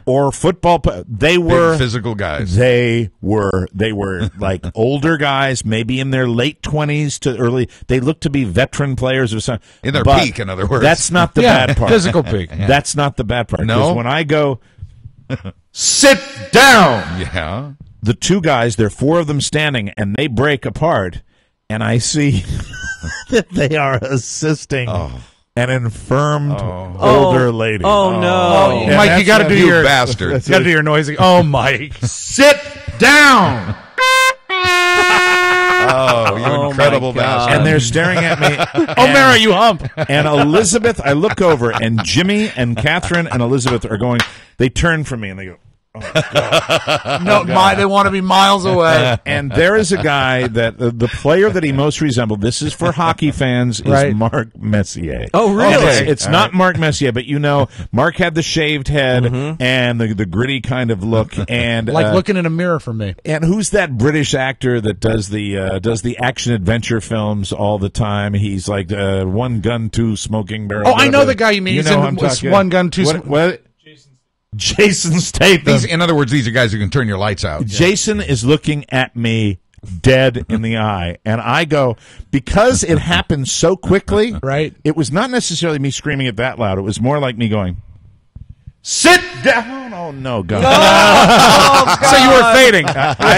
or football. They were big physical guys. They were like older guys, maybe in their late 20s to early. They looked to be veteran players or something. In their peak, in other words. That's not the bad part. Physical peak. That's not the bad part. No. When I go, sit down. Yeah. The two guys, there are four of them standing, and they break apart, and I see that they are assisting an infirmed older lady. Oh, no. Mike, you got to do your bastard. You got to do your noisy. Oh, Mike. Sit down. Oh, you incredible bastard. And they're staring at me. Mara, you hump. And Elizabeth, I look over, and Jimmy and Catherine and Elizabeth are going, they turn from me, and they go, they want to be miles away. And there is a guy that the player that he most resembled. This is for hockey fans. Is Mark Messier? Oh, really? It's not Mark Messier, but Mark had the shaved head and the gritty kind of look, and like looking in a mirror for me. And who's that British actor that does the action adventure films all the time? He's like One Gun, Two Smoking Barrels. Oh, I know the guy you mean. He's in One Gun, Two. What? Jason Statham. In other words, these are guys who can turn your lights out. Jason is looking at me dead in the eye, and I go, because it happened so quickly, right? It was not necessarily me screaming it that loud. It was more like me going, sit down. Oh, no, God. So you were fading.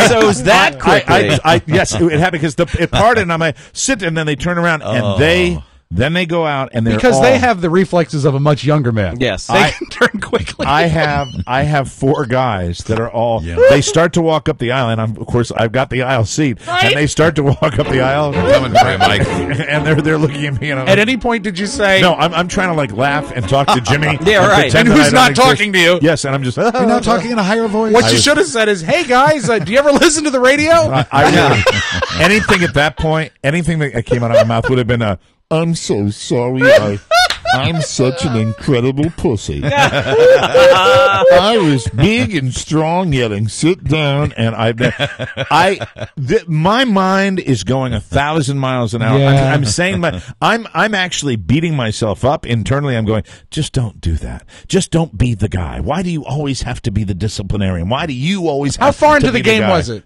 So it was that quickly. Yes, it happened because it parted, and I'm like, sit, and then they turn around, and then they go out, and they have the reflexes of a much younger man. Yes, they can turn quickly. I have four guys that are all. They start to walk up the aisle, and of course I've got the aisle seat, and they start to walk up the aisle. Coming for you, Mike. And they're looking at me. And at any point, did you say? No, I'm trying to like laugh and talk to Jimmy. Yeah, right. And who's not talking to you? Yes, and I'm just. You're not talking in a higher voice. What you should have said is, "Hey guys, do you ever listen to the radio?" Anything at that point, anything that came out of my mouth would have been I'm so sorry. I'm such an incredible pussy. I was big and strong, yelling, "Sit down!" And my mind is going 1,000 miles an hour. Yeah. I'm saying, I'm actually beating myself up internally. I'm going, just don't do that. Just don't be the guy. Why do you always have to be the disciplinarian? Why do you always? How far into the game was it?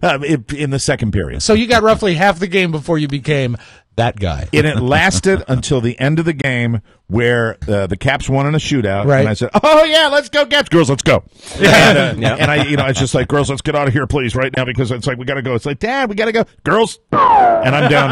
In the second period. So you got roughly half the game before you became that guy. And it lasted until the end of the game, where the Caps won in a shootout. Right. And I said, "Oh yeah, let's go, Caps, girls, let's go." And I, it's just like, "Girls, let's get out of here, please, right now," because it's like we got to go. It's like, "Dad, we got to go, girls," and I'm down,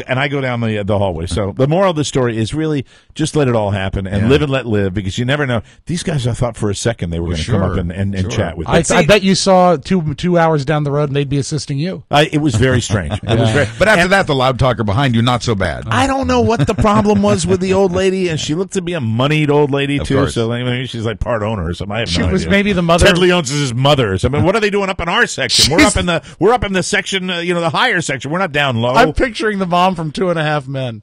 and I go down the hallway. So the moral of the story is really just let it all happen and live and let live, because you never know. These guys, I thought for a second they were going to come up and chat with me. I bet you saw 2 hours down the road and they'd be assisting you. It was very strange. It was very. But after that, the loud talker behind you, not so bad. I don't know what the problem was with the old lady, and she looked to be a moneyed old lady too. Course. So maybe she's like part owner or something. I have She no was idea. maybe the mother. Ted Leon's is his mother or something. What are they doing up in our section? We're up in the section, the higher section. We're not down low. I'm picturing the mom from 2.5 Men.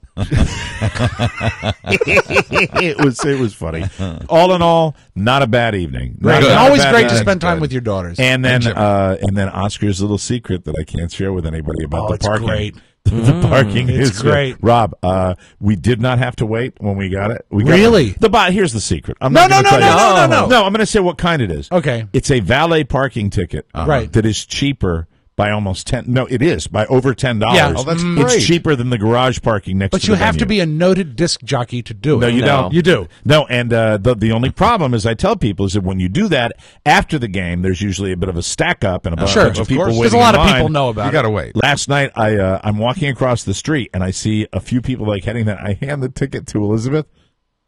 It was funny. All in all, not a bad evening. Always great to spend time with your daughters. And then Oscar's little secret that I can't share with anybody about the parking. Great. The parking is great. Rob, we did not have to wait when we got it. Really? Here's the secret. No. I'm going to say what kind it is. Okay. It's a valet parking ticket. Right. That is cheaper by almost 10. No, it is by over $10. Yeah. Oh, that's great. It's cheaper than the garage parking next to the But you have to venue. be a noted disc jockey to do it. No, you don't. You do. No, and the only problem, as I tell people, is that when you do that after the game, there's usually a bit of a stack up and a bunch of people waiting. Because a lot in of line. people know about it. You got to wait. Last night, I'm walking across the street and I see a few people like heading that. I hand the ticket to Elizabeth.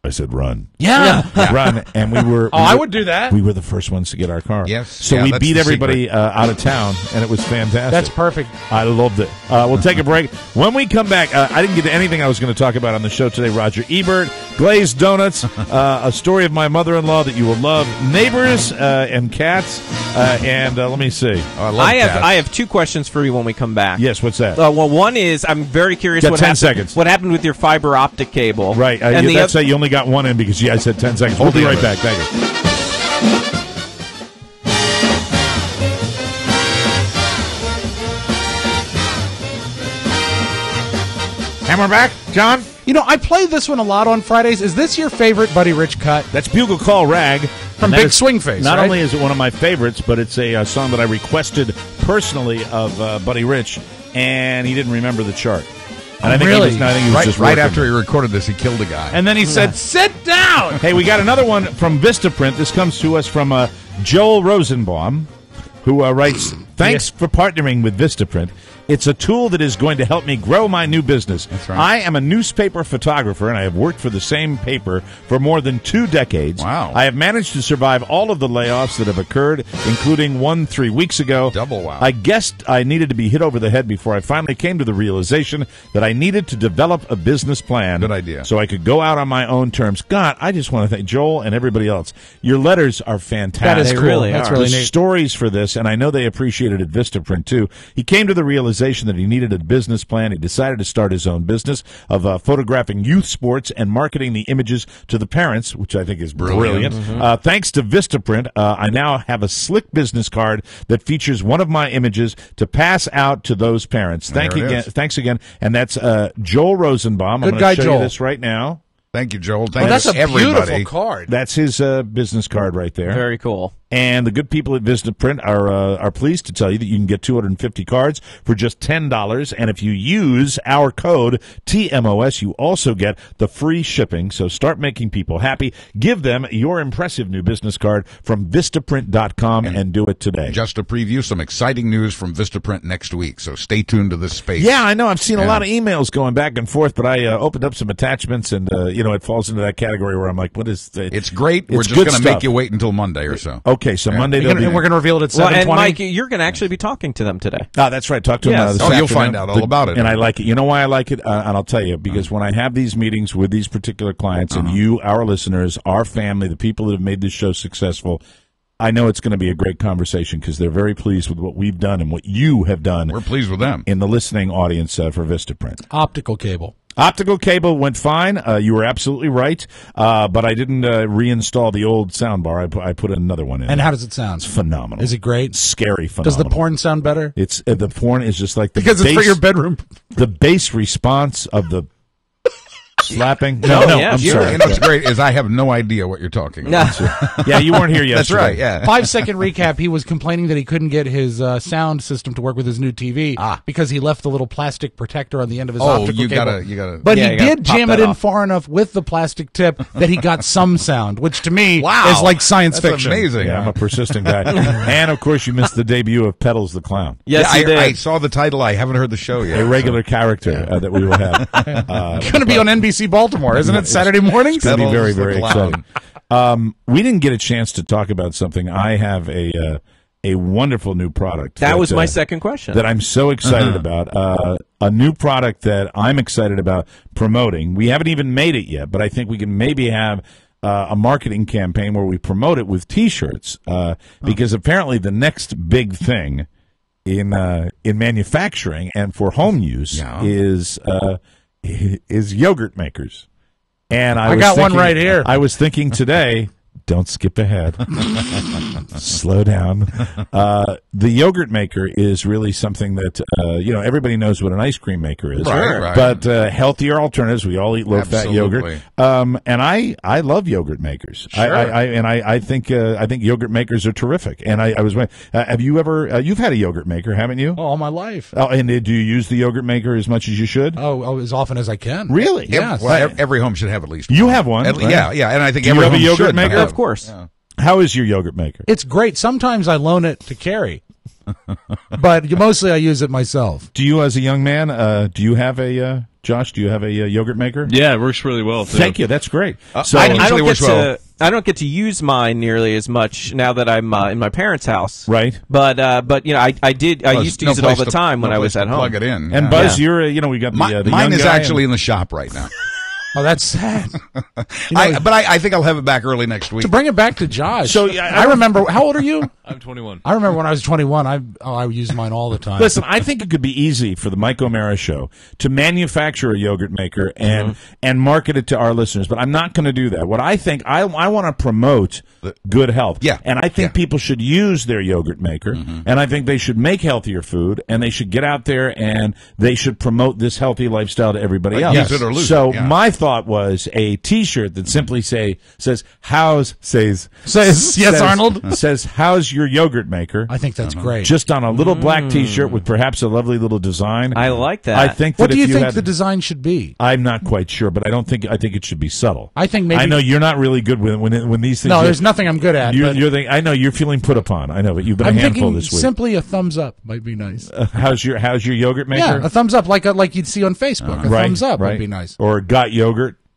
I said run. Yeah. Run. And we were... I would do that. We were the first ones to get our car. Yes. So we beat everybody out of town, and it was fantastic. That's perfect. I loved it. We'll take a break. When we come back, I didn't get to anything I was going to talk about on the show today. Roger Ebert, glazed donuts, a story of my mother-in-law that you will love, neighbors and cats, and let me see. I have two questions for you when we come back. Yes, what's that? Well, one is I'm very curious Got 10 seconds. What happened with your fiber optic cable. Right. And that's you only got one in because I said 10 seconds. We'll be right back. Thank you. And we're back, John. You know, I play this one a lot on Fridays. Is this your favorite Buddy Rich cut? That's Bugle Call Rag. From Big Swing Face, Not right? only is it one of my favorites, but it's a song that I requested personally of Buddy Rich, and he didn't remember the chart. And I think really? he was just right after he recorded this, he killed a guy. And then he said, "Sit down." Hey, we got another one from Vistaprint. This comes to us from Joel Rosenbaum, who writes, "Thanks for partnering with Vistaprint. It's a tool that is going to help me grow my new business. That's right. I am a newspaper photographer, and I have worked for the same paper for more than 2 decades. Wow. I have managed to survive all of the layoffs that have occurred, including one 3 weeks ago. Double wow. I guessed I needed to be hit over the head before I finally came to the realization that I needed to develop a business plan. Good idea. So I could go out on my own terms. God, I just want to thank Joel and everybody else. Your letters are fantastic. That is cool. really That's are. really The neat. stories for this, and I know they appreciated it at Vistaprint too. He came to the realization that he needed a business plan. He decided to start his own business of photographing youth sports and marketing the images to the parents, which I think is brilliant. Thanks to Vistaprint, I now have a slick business card that features one of my images to pass out to those parents. Thanks again. And that's Joel Rosenbaum. I'm Good going guy, to show Joel. you this right now. Thank you, Joel. Thank That's a everybody. beautiful card. That's his business card right there. Very cool. And the good people at Vistaprint are pleased to tell you that you can get 250 cards for just $10. And if you use our code TMOS, you also get the free shipping. So start making people happy. Give them your impressive new business card from Vistaprint.com and do it today. Just to preview some exciting news from Vistaprint next week, so stay tuned to this space. Yeah, I know. I've seen a lot of emails going back and forth, but I opened up some attachments, and it falls into that category where I'm like, what is the... It's great. We're It's just good going to make stuff. you wait until Monday or so. Okay, so Monday they'll be... And we're going to reveal it at Well, 7:20. and Mike, you're going to actually be talking to them today. Oh, that's right. Talk to him Yes. this Oh, you'll afternoon. find out all about it. And I like it. You know why I like it? And I'll tell you. Because when I have these meetings with these particular clients, and you, our listeners, our family, the people that have made this show successful, I know it's going to be a great conversation because they're very pleased with what we've done and what you have done. We're pleased with them. In the listening audience for Vistaprint. Optical cable. Optical cable went fine. You were absolutely right. But I didn't reinstall the old soundbar. I put another one in. And how does it sound? It's phenomenal. Is it great? Scary phenomenal. Does the porn sound better? It's the porn is just like the Because it's for your bedroom. The bass response of the slapping. Yeah, I'm sure. sorry. You know what's great is I have no idea what you're talking about. Yeah, you weren't here yesterday. That's right, yeah. 5-second recap. He was complaining that he couldn't get his sound system to work with his new TV because he left the little plastic protector on the end of his optical cable. You gotta. But Yeah, he you gotta did pop jam that it in off. far enough with the plastic tip that he got some sound, which to me Wow. is like science That's fiction. amazing. Yeah, I'm a persistent guy. And, of course, you missed the debut of Pedals the Clown. Yes, Yeah, you did. I saw the title. I haven't heard the show yet. A regular character that we will have. It's going to be on NBC Baltimore, isn't it? Saturday mornings? It's going to be very, Pedals the very Clown. exciting. We didn't get a chance to talk about something. I have a wonderful new product. That was my second question. That I'm so excited about. A new product that I'm excited about promoting. We haven't even made it yet, but I think we can maybe have a marketing campaign where we promote it with T-shirts. Because apparently the next big thing in manufacturing and for home use is yogurt makers. And I got one right here. I was thinking today, don't skip ahead. Slow down. The yogurt maker is really something that, everybody knows what an ice cream maker is. Right. But healthier alternatives. We all eat low-fat yogurt. And I love yogurt makers. Sure. I think yogurt makers are terrific. And I was have you ever, you've had a yogurt maker, haven't you? All my life. Oh, and do you use the yogurt maker as much as you should? Oh, as often as I can. Really? Yes. Every home should have at least You one. have one. Right? Yeah, and I think Do you every have a home yogurt should maker? have. Of course. Yeah. How is your yogurt maker? It's great. Sometimes I loan it to Carrie. But mostly I use it myself. Do you, as a young man, do you have a Josh? Do you have a yogurt maker? Yeah, it works really well. Too. Thank you. That's great. So I don't get to use mine nearly as much now that I'm in my parents' house. Right. But I used to use it all the time when I was at home. Plug it in. And Buzz, you're we got the mine young is guy actually in the shop right now. Oh, that's sad. But I think I'll have it back early next week. To bring it back to Josh. So I remember. How old are you? I'm 21. I remember when I was 21. I used mine all the time. Listen, I think it could be easy for the Mike O'Mara Show to manufacture a yogurt maker and market it to our listeners, but I'm not going to do that. What I think, I want to promote good health. Yeah. And I think people should use their yogurt maker, and I think they should make healthier food, and they should get out there and they should promote this healthy lifestyle to everybody else. Use it or lose so it, yeah. my thought was a T-shirt that simply says how's Arnold how's your yogurt maker? I think that's great. Just on a little black T-shirt with perhaps a lovely little design. I like that. I think. What do you think the design should be? I'm not quite sure, but I think it should be subtle. I think maybe. I know you're not really good when these things. No, there's nothing I'm good at. I know you're feeling put upon. I know, but you've been a handful this week. Simply a thumbs up might be nice. How's your yogurt maker? Yeah, a thumbs up like you'd see on Facebook. A thumbs up would be nice. Or got yogurt.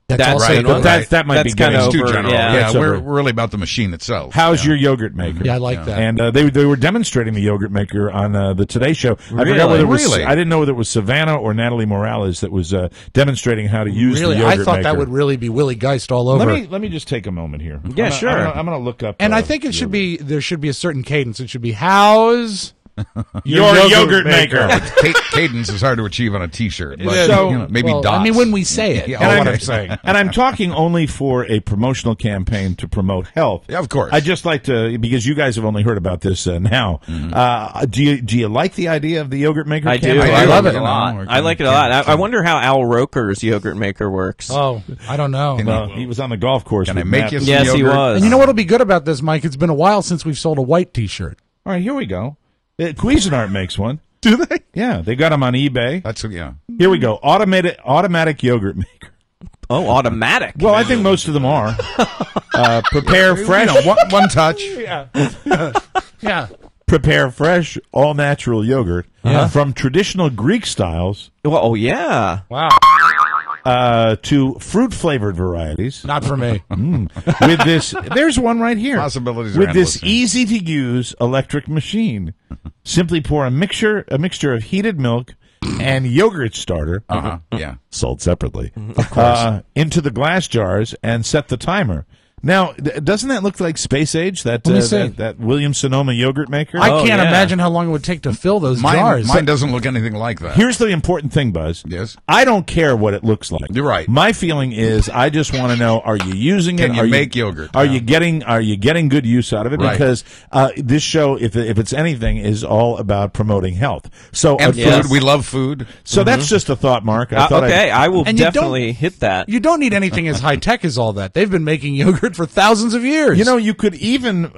That's right. Good. That might be kind of too general. Yeah, we're really about the machine itself. How's your yogurt maker? Yeah, I like that. And they were demonstrating the yogurt maker on the Today Show. I forgot whether it was. I didn't know whether it was Savannah or Natalie Morales that was demonstrating how to use the yogurt maker. I thought that would really be Willie Geist all over. Let me just take a moment here. Yeah, sure. I'm going to look up. And I think it should be there should be a certain cadence. It should be how's your yogurt maker. Cadence is hard to achieve on a T-shirt. But, maybe dots. I mean, when we say it, what I'm saying. And I'm talking only for a promotional campaign to promote health. Yeah, of course. I just like to, because you guys have only heard about this now. Do you like the idea of the yogurt maker? I do. I love it a lot. I like it a lot. I wonder how Al Roker's yogurt maker works. Oh, I don't know. Well, he was on the golf course. Can I make you some Yes, yogurt? he was. And you know what'll be good about this, Mike? It's been a while since we've sold a white T-shirt. All right, here we go. Cuisinart makes one. Do they? Yeah, they got them on eBay. Here we go. Automatic yogurt maker. Oh, automatic. Well, I think most of them are. Prepare fresh. One touch. Yeah. Prepare fresh, all natural yogurt from traditional Greek styles. Well, oh yeah. Wow. To fruit-flavored varieties. Not for me. With this, there's one right here. Possibilities are with endless. this easy-to-use electric machine. Simply pour a mixture of heated milk and yogurt starter, sold separately, of course, into the glass jars and set the timer. Now, doesn't that look like space age? That Williams-Sonoma yogurt maker? I can't imagine how long it would take to fill those jars. Mine doesn't look anything like that. Here's the important thing, Buzz. Yes. I don't care what it looks like. You're right. My feeling is I just want to know: are you using it? Can you make yogurt? Are you getting good use out of it? Right. Because this show, if it's anything, is all about promoting health. So food. We love food. So that's just a thought, Mark. I will definitely hit that. You don't need anything as high tech as all that. They've been making yogurt for thousands of years. You know, you could even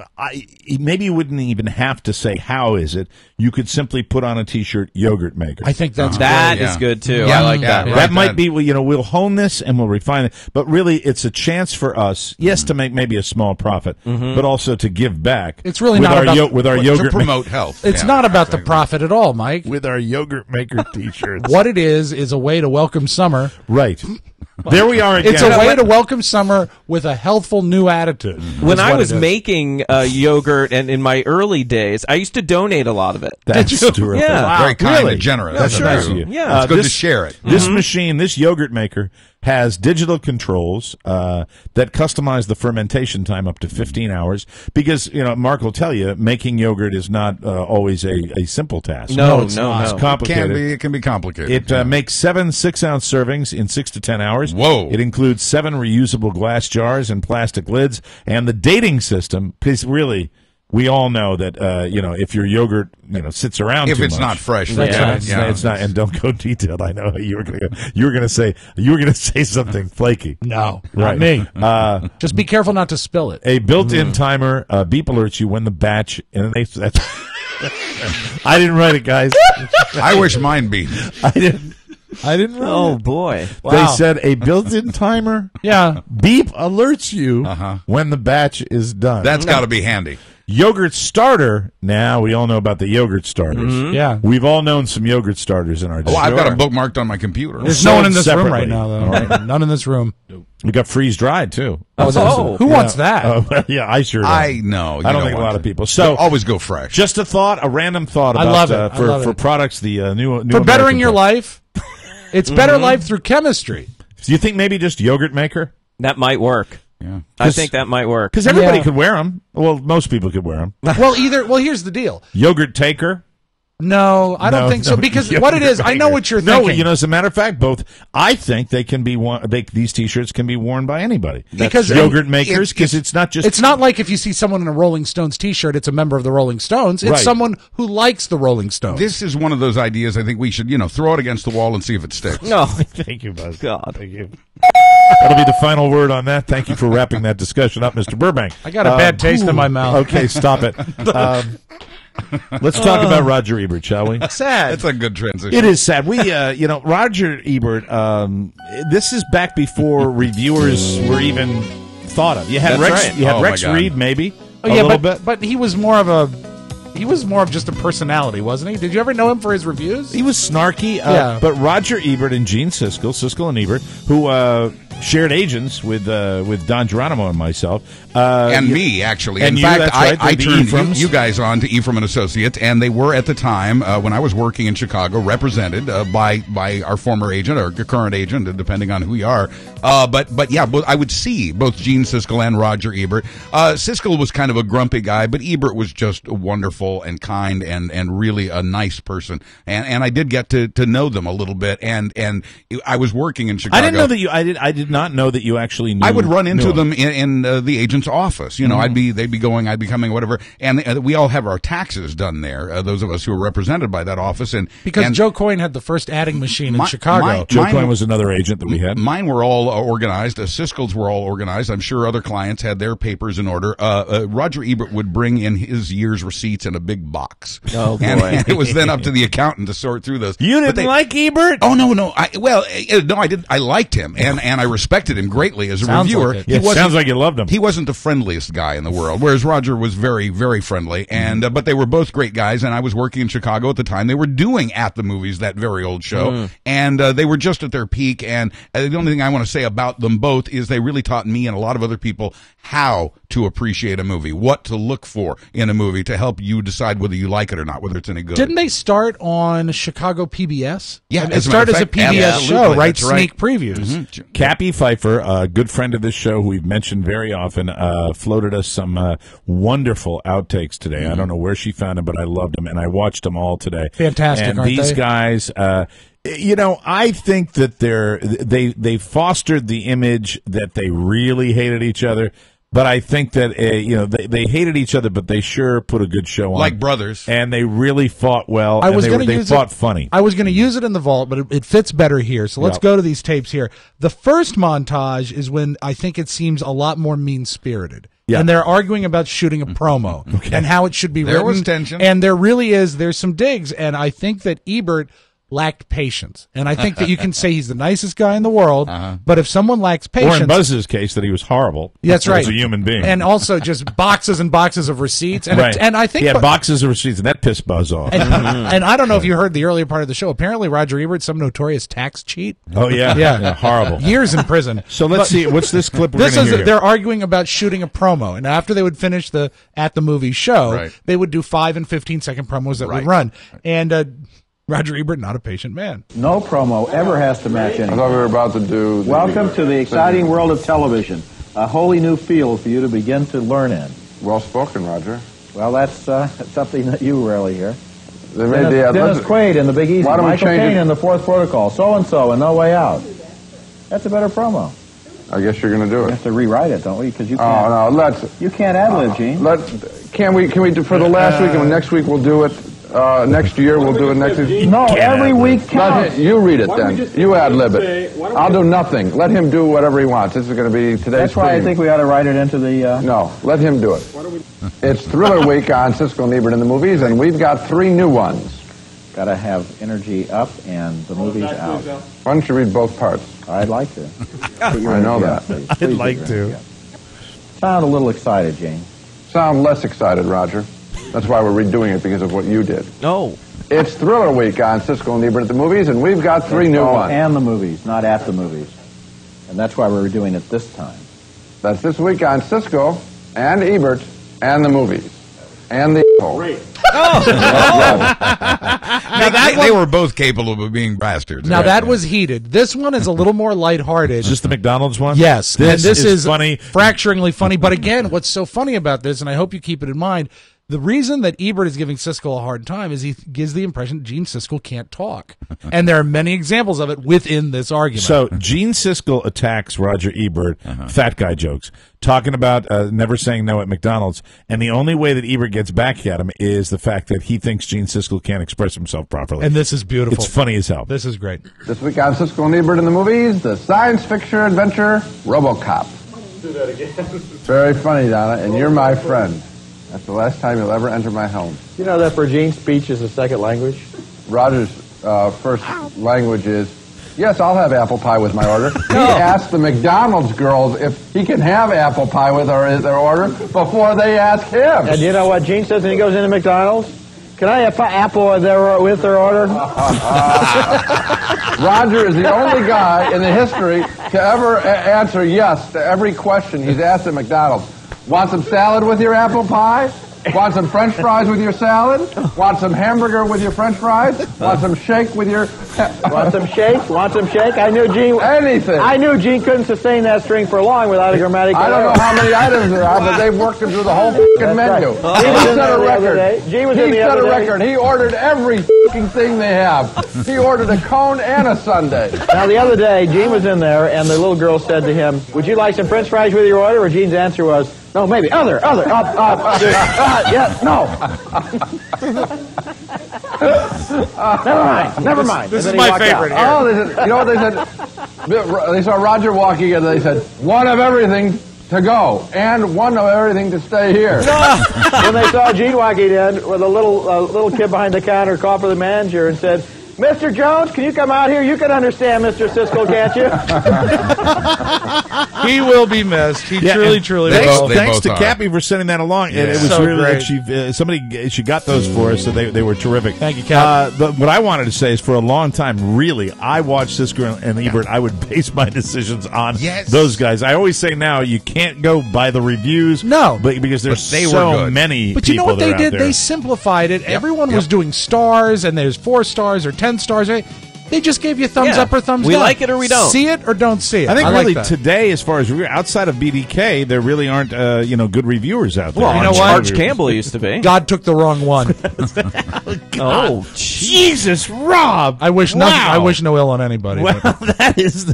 maybe you wouldn't even have to say how is it. You could simply put on a T-shirt "yogurt maker." I think that's that is good too. Yeah, I like that. Right, that might be. We'll hone this and we'll refine it. But really, it's a chance for us, yes, to make maybe a small profit, but also to give back. It's really with not our about with our yogurt to promote health. It's not about the profit at all, Mike. With our yogurt maker T-shirts, what it is a way to welcome summer. Right. There we are again. It's a way to welcome summer with a healthful new attitude. When I was making yogurt and in my early days, I used to donate a lot of it. That's terrific. Yeah. Wow. Very kind and generous. That's nice of you. Yeah. It's good to share it. This machine, this yogurt maker, has digital controls that customize the fermentation time up to 15 hours. Because, Mark will tell you, making yogurt is not always a simple task. No, it's complicated. It can be complicated. It makes 7 6-ounce servings in 6 to 10 hours. Whoa. It includes 7 reusable glass jars and plastic lids. And the dating system, because really, we all know that if your yogurt sits around if too it's much, not fresh, it's not. And don't go detailed. I know you were gonna say something flaky. No, right. Not me. Just be careful not to spill it. A built-in timer beep alerts you when the batch. And I didn't write it, guys. I wish mine beat. I didn't. I didn't know. Oh, that. boy. Wow. They said a built-in timer. Yeah. Beep alerts you when the batch is done. That's got to be handy. Yogurt starter. Now we all know about the yogurt starters. Mm-hmm. Yeah. We've all known some yogurt starters in our day. Oh, I've got it bookmarked on my computer. There's no one in this room right now, though. Right? None in this room. We got freeze-dried, too. Who wants that? Yeah, I sure don't. I know. I don't think a lot of people. So always go fresh. Just a thought, a random thought I about love it. for products, the new for bettering American your product. life. It's better life through chemistry. Do you think maybe just yogurt maker? That might work. Yeah. I think that might work. Because everybody could wear them. Well, most people could wear them. Well, here's the deal. Yogurt taker? No, I don't think so. Because what it is, I know what you're No, thinking. as a matter of fact, I think they can be worn. These T-shirts can be worn by anybody. Because yogurt makers, because it's not just. It's not like if you see someone in a Rolling Stones T-shirt, it's a member of the Rolling Stones. It's someone who likes the Rolling Stones. This is one of those ideas. I think we should, throw it against the wall and see if it sticks. No, thank you, Buzz. God, thank you. That'll be the final word on that. Thank you for wrapping that discussion up, Mr. Burbank. I got a bad taste in my mouth. Okay, stop it. Let's talk about Roger Ebert, shall we? Sad. That's a good transition. It is sad. We, Roger Ebert. This is back before reviewers were even thought of. You had That's Rex. right. You had Oh, Rex my God. Reed, maybe Oh, a yeah, little bit. but he was more of just a personality, wasn't he? Did you ever know him for his reviews? He was snarky. Yeah. But Roger Ebert and Gene Siskel and Ebert, who shared agents with Don Geronimo and myself. And me, actually. And in you, fact, that's right, I the turned Ephraims. you guys on to Ephraim and Associates, and they were at the time when I was working in Chicago, represented by our former agent or current agent, depending on who you are. But yeah, I would see both Gene Siskel and Roger Ebert. Siskel was kind of a grumpy guy, but Ebert was just wonderful and kind and really a nice person. And I did get to know them a little bit. And I was working in Chicago. I didn't know that you. I did not know that you actually knew. I would run into knew them in the agent's office. They'd be going, I'd be coming, whatever. And we all have our taxes done there. Those of us who are represented by that office, and Joe Coyne had the first adding machine in Chicago. Joe Coyne was another agent that we had. Mine were all organized. Siskel's were all organized. I'm sure other clients had their papers in order. Roger Ebert would bring in his year's receipts in a big box. Oh boy! And it was then up to the accountant to sort through those. You didn't like Ebert? Oh no. No, I did. I liked him, and I respected him greatly as a Sounds reviewer. like it sounds like you loved him. He wasn't the friendliest guy in the world, whereas Roger was very, very friendly. And but they were both great guys. And I was working in Chicago at the time. They were doing At the Movies, that very old show, and they were just at their peak. And the only thing I want to say about them both is they really taught me and a lot of other people how to appreciate a movie, what to look for in a movie to help you decide whether you like it or not, whether it's any good. Didn't they start on Chicago PBS? Yeah, it started as a PBS show, right? Sneak previews. Mm-hmm. Cappy Pfeiffer, a good friend of this show who we've mentioned very often, floated us some wonderful outtakes today. I don't know where she found them, but I loved them, and I watched them all today. Fantastic, and aren't these they? guys, I think that they fostered the image that they really hated each other. But I think that they hated each other, but they sure put a good show on, like brothers, and they really fought well. They fought funny. I was going to use it in the vault, but it fits better here. So let's go to these tapes here. The first montage is when I think it seems a lot more mean-spirited. Yeah. And they're arguing about shooting a promo and how it should be written. There was tension. And there's some digs, and I think that Ebert lacked patience. And I think that you can say he's the nicest guy in the world, but if someone lacks patience... Or in Buzz's case, that he was horrible. That's right. As a human being. And also just boxes and boxes of receipts. And, right. And I think... He had boxes of receipts, and that pissed Buzz off. And I don't know if you heard the earlier part of the show. Apparently, Roger Ebert, some notorious tax cheat. Oh, yeah. Yeah, horrible. Years in prison. So let's see. What's this clip we're going to hear here? They're arguing about shooting a promo. And after they would finish the At the Movie show, they would do 5 and 15-second promos that would run. And... Roger Ebert, not a patient man. No promo ever has to match anything. I thought we were about to do... Welcome to the exciting world of television. A wholly new field for you to begin to learn in. Well spoken, Roger. Well, that's something that you rarely hear. Dennis Quaid in The Big Easy. Michael Caine in The Fourth Protocol. So-and-so in No Way Out. That's a better promo. I guess you're going to do it. We have to rewrite it, don't we? Because you can't. Oh, no, you can't ad-lib, Gene. Can we do for the last week, and next week we'll do it. Next year we'll do it next week. No, every week counts. You read it then. You ad-lib it. I'll do nothing. Let him do whatever he wants. This is going to be today's That's why I think we ought to write it into the... No, let him do it. It's Thriller Week on Siskel and Ebert in the movies, and we've got 3 new ones. Got to have energy up and the movie's out. Why don't you read both parts? I'd like to. I know that. I'd like to. Sound a little excited, Gene. Sound less excited, Roger. That's why we're redoing it, because of what you did. No. It's Thriller Week on Siskel and Ebert at the movies, and we've got 3 new ones. And the movies, not at the movies. And that's why we're doing it this time. That's this week on Siskel and Ebert and the movies. And the Great. They were both capable of being bastards. Now that was heated. This one is a little more lighthearted. Is this the McDonald's one? Yes. This is funny. Fracturingly funny. But again, what's so funny about this, and I hope you keep it in mind, the reason that Ebert is giving Siskel a hard time is he gives the impression Gene Siskel can't talk. And there are many examples of it within this argument. So Gene Siskel attacks Roger Ebert, fat guy jokes, talking about never saying no at McDonald's. And the only way that Ebert gets back at him is the fact that he thinks Gene Siskel can't express himself properly. And this is beautiful. It's funny as hell. This is great. This week on Siskel and Ebert in the movies, the science fiction adventure RoboCop. Do that again. Very funny, Donna, and you're my friend. That's the last time you'll ever enter my home. You know that for Gene, speech is a second language? Roger's first language is, yes, I'll have apple pie with my order. He asked the McDonald's girls if he can have apple pie with their order before they ask him. And you know what Gene says when he goes into McDonald's? Can I have apple with their order? Roger is the only guy in the history to ever answer yes to every question he's asked at McDonald's. Want some salad with your apple pie? Want some French fries with your salad? Want some hamburger with your French fries? Want some shake with your... Want some shake? Want some shake? I knew Gene... Anything. I knew Gene couldn't sustain that string for long without a grammatical I don't know how many items there are, but they've worked him through the whole fucking menu. Right. He set a record. Gene was in the set other a day. record. He ordered every fucking thing they have. He ordered a cone and a sundae. Now, the other day, Gene was in there, and the little girl said to him, would you like some French fries with your order? Or Gene's answer was, no, maybe, other, yeah, no. Never mind. This is my favorite here. Oh, they said, you know what they said? They saw Roger walking in, and they said, one of everything to go, and one of everything to stay here. When they saw Gene walking in with a little kid behind the counter, called for the manager and said, Mr. Jones, can you come out here? You can understand Mr. Siskel, can't you? He will be missed. He truly will. Thanks to Cappy for sending that along. Yeah. It was So really great. she got those for us, so they were terrific. Thank you, Cap. What I wanted to say is, for a long time, really, I watched Siskel and Ebert. I would base my decisions on those guys. I always say now, you can't go by the reviews. No, because there's so many. But you know what they did? There. They simplified it. Everyone was doing stars, and there's 4 stars or 10 stars. They just gave you thumbs up or thumbs down. We like it or we don't. See it or don't see it. I think really like today, as far as outside of BDK, there really aren't good reviewers out there. Well, you know what? Arch Campbell used to be. God took the wrong one. Oh, Jesus, Rob! I wish no ill on anybody. Well, that is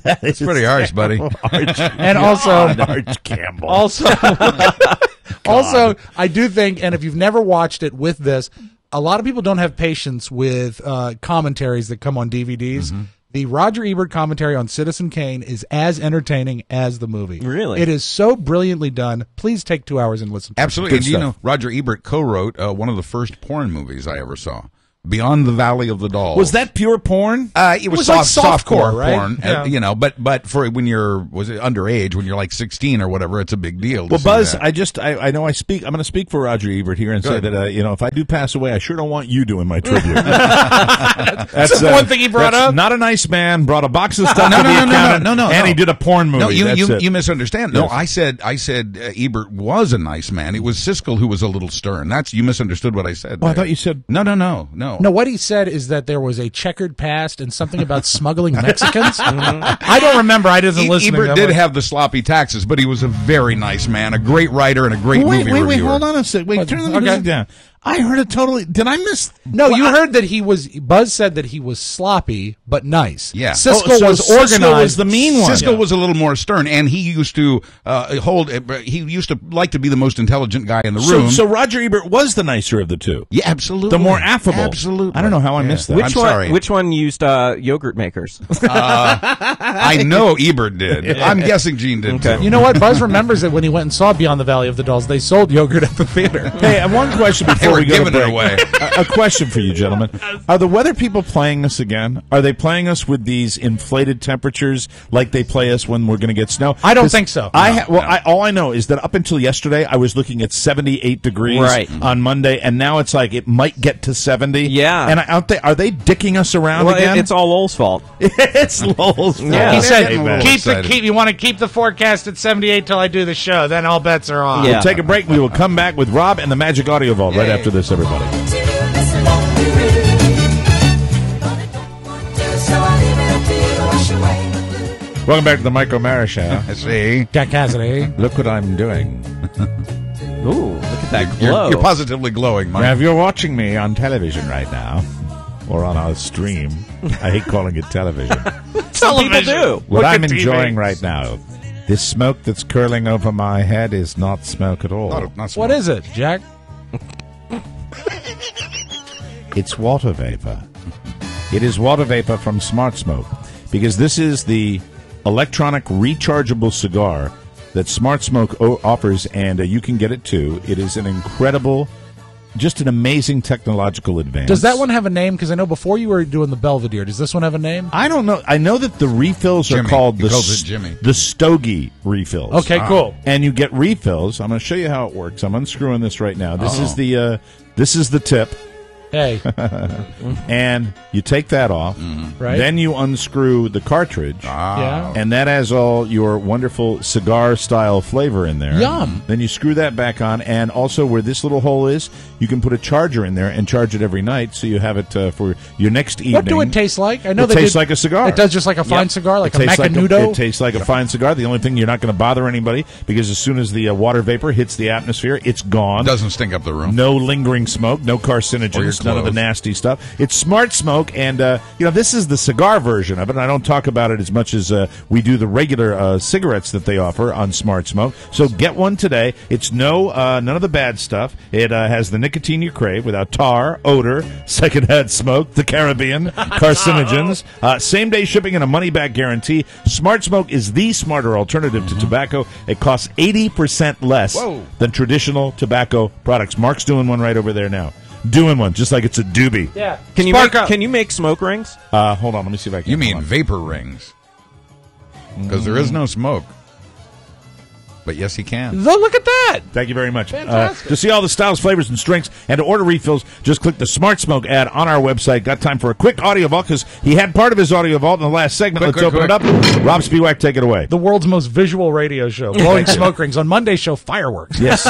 pretty harsh, buddy. And also, Arch Campbell. Also, I do think, and if you've never watched it with this, a lot of people don't have patience with commentaries that come on DVDs. Mm-hmm. The Roger Ebert commentary on Citizen Kane is as entertaining as the movie. Really? It is so brilliantly done. Please take 2 hours and listen to Absolutely. it. And you know, Roger Ebert co-wrote one of the first porn movies I ever saw. Beyond the Valley of the Dolls. Was that pure porn? It was softcore right? porn. Yeah. But for when you're underage, when you're like 16 or whatever, it's a big deal. Well, Buzz, I know I'm going to speak for Roger Ebert here and say that if I do pass away, I sure don't want you doing my tribute. That's one thing he brought up. Not a nice man. Brought a box of stuff to the accountant, and he did a porn movie. No, you misunderstand. No, I said Ebert was a nice man. It was Siskel who was a little stern. You misunderstood what I said. Oh, I thought you said no. No, what he said is that there was a checkered past and something about smuggling Mexicans. I don't remember. I didn't listen. Ebert did have the sloppy taxes, but he was a very nice man, a great writer, and a great movie reviewer. Wait, hold on a second. Wait, turn the music down. I heard it totally. Did I miss? No, you heard that he was. Buzz said that he was sloppy but nice. Yeah, Siskel was organized. Siskel was the mean one. Siskel was a little more stern, and he used to He used to like to be the most intelligent guy in the room. So Roger Ebert was the nicer of the two. Yeah, absolutely. The more affable. Absolutely. I don't know how I missed that. Sorry. Which one used yogurt makers? I know Ebert did. I'm guessing Gene did too. You know what? Buzz remembers it when he went and saw Beyond the Valley of the Dolls. They sold yogurt at the theater. Hey, one question before before were we go to giving it break. away. A question for you, gentlemen: are the weather people playing us again? Are they playing us with these inflated temperatures like they play us when we're going to get snow? I don't think so. All I know is that up until yesterday, I was looking at 78 degrees on Monday, and now it's like it might get to 70. Yeah, and are they dicking us around again? It's all Lowell's fault. It's Lowell's fault. Yeah. He said, you want to keep the forecast at 78 till I do the show. Then all bets are on. We'll take a break. We will come back with Rob and the Magic Audio Vault right after this, everybody. Welcome back to the Mike O'Mara Show. See? Jack Cassidy. Look what I'm doing. Ooh, look at that glow. You're positively glowing, Mike. Now, if you're watching me on television right now, or on our stream, I hate calling it television. Some people do. What I'm enjoying right now, this smoke that's curling over my head is not smoke at all. Not smoke. What is it, Jack? It's water vapor. It is water vapor from Smart Smoke, because this is the electronic rechargeable cigar that Smart Smoke offers, and you can get it too. It is an incredible, just an amazing technological advance. Does that one have a name? Because I know before you were doing the Belvedere, does this one have a name? I don't know. I know that the refills are called the Stogie refills. Okay, cool. And you get refills. I'm going to show you how it works. I'm unscrewing this right now. This is the tip. Hey. And you take that off. Right. Then you unscrew the cartridge. Yeah. And that has all your wonderful cigar-style flavor in there. Yum. Then you screw that back on. And also where this little hole is, you can put a charger in there and charge it every night, so you have it for your next evening. What do it taste like? I know it tastes like a cigar. It does, just like a fine cigar, like a tastes Macanudo? It tastes like a fine cigar. The only thing, you're not going to bother anybody, because as soon as the water vapor hits the atmosphere, it's gone. Doesn't stink up the room. No lingering smoke, no carcinogens, none of the nasty stuff. It's Smart Smoke, and this is the cigar version of it. And I don't talk about it as much as we do the regular cigarettes that they offer on Smart Smoke. So get one today. It's none of the bad stuff. It has the nicotine you crave without tar, odor, secondhand smoke, the Caribbean, carcinogens, same-day shipping, and a money-back guarantee. Smart Smoke is the smarter alternative to tobacco. It costs 80% less than traditional tobacco products. Mark's doing one right over there now. Doing one, just like it's a doobie. Yeah. Can you make smoke rings? Hold on, let me see if I can. You mean vapor rings? Because there is no smoke. But yes, he can. Look at that. Thank you very much. Fantastic. To see all the styles, flavors, and strengths, and to order refills, just click the Smart Smoke ad on our website. Got time for a quick audio vault, because he had part of his audio vault in the last segment. Let's open it up. Rob Spiewak, take it away. The world's most visual radio show, blowing smoke rings. On Monday's show, fireworks. Yes.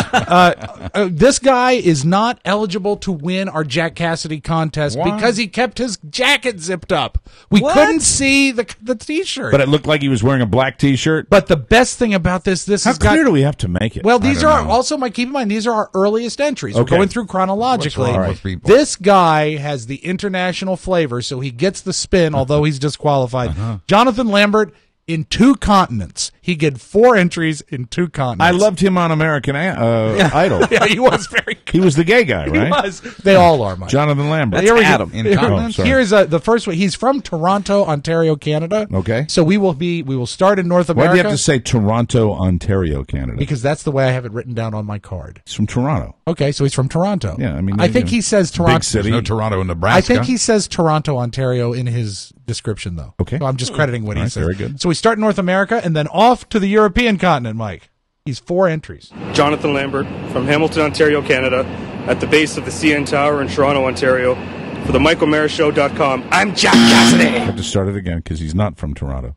This guy is not eligible to win our Jack Cassidy contest because he kept his jacket zipped up. We couldn't see the T-shirt. But it looked like he was wearing a black T-shirt. But the best thing about this How clear do we have to make it? Well, these are also, Mike, keep in mind, these are our earliest entries. Okay. We're going through chronologically. What's wrong with people? This guy has the international flavor, so he gets the spin, although he's disqualified. Jonathan Lambert, in 2 continents. He get 4 entries in 2 continents. I loved him on American Idol. Yeah, he was very good. He was the gay guy, right? He was. They all are, Mike. Jonathan Lambert. Here we go. Adam. Here's the first one. He's from Toronto, Ontario, Canada. Okay. So we will start in North Why America. do you have to say Toronto, Ontario, Canada? Because that's the way I have it written down on my card. He's from Toronto. Okay, so he's from Toronto. Yeah, I mean, I think he says Toronto. Big city. There's no Toronto in Nebraska. I think he says Toronto, Ontario in his description, though. Okay. So I'm just crediting what he says. Very good. So we start in North America and then off to the European continent, Mike. He's 4 entries. Jonathan Lambert from Hamilton, Ontario, Canada, at the base of the CN Tower in Toronto, Ontario. For the MichaelMarashow.com, I'm Jack Cassidy. I have to start it again because he's not from Toronto.